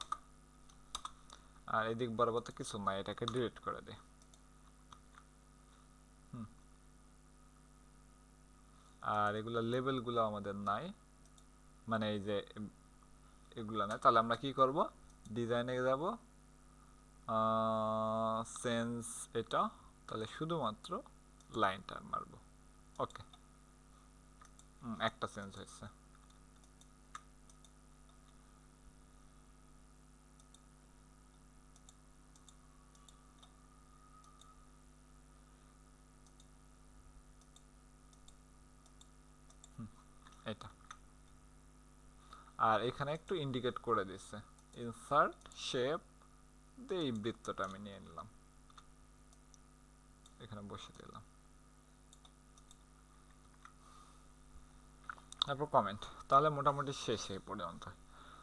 Speaker 1: আর এদিক বরাবর তো কিছু নাই, এটাকে ডিলিট করে দিই। আর এগুলো লেবেলগুলো আমাদের নাই, মানে এই যে এগুলো নাই। তাহলে আমরা কি করব, ডিজাইনে যাব, সেন্স এটা, তাহলে শুধুমাত্র লাইনটা মারব। ওকে, একটা সেন্স হয়েছে। এটা, আর এখানে একটু ইন্ডিকেট করে দিচ্ছে, ইনসার্ট শেপ দিয়ে এই বৃত্তটা আমি নিয়ে নিলাম, এখানে বসে দিলাম। তারপর কমেন্ট, তাহলে মোটামুটি শেষ এই পর্যন্ত।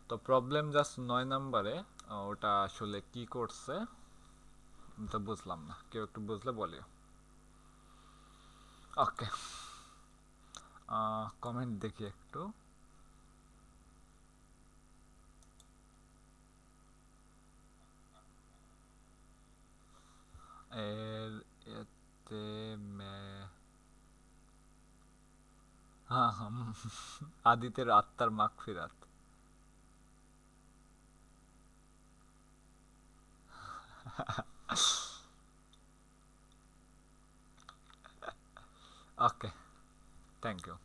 Speaker 1: তো প্রবলেম জাস্ট 9 নম্বরে, ওটা আসলে কি করছে তো বুঝলাম না, কেউ একটু বুঝলে বলিও। ওকে, কমেন্ট দেখি একটু। এর এতে হ্যাঁ হ্যাঁ, আদিতের আত্মার মাগফিরাত। ওকে, থ্যাংক ইউ।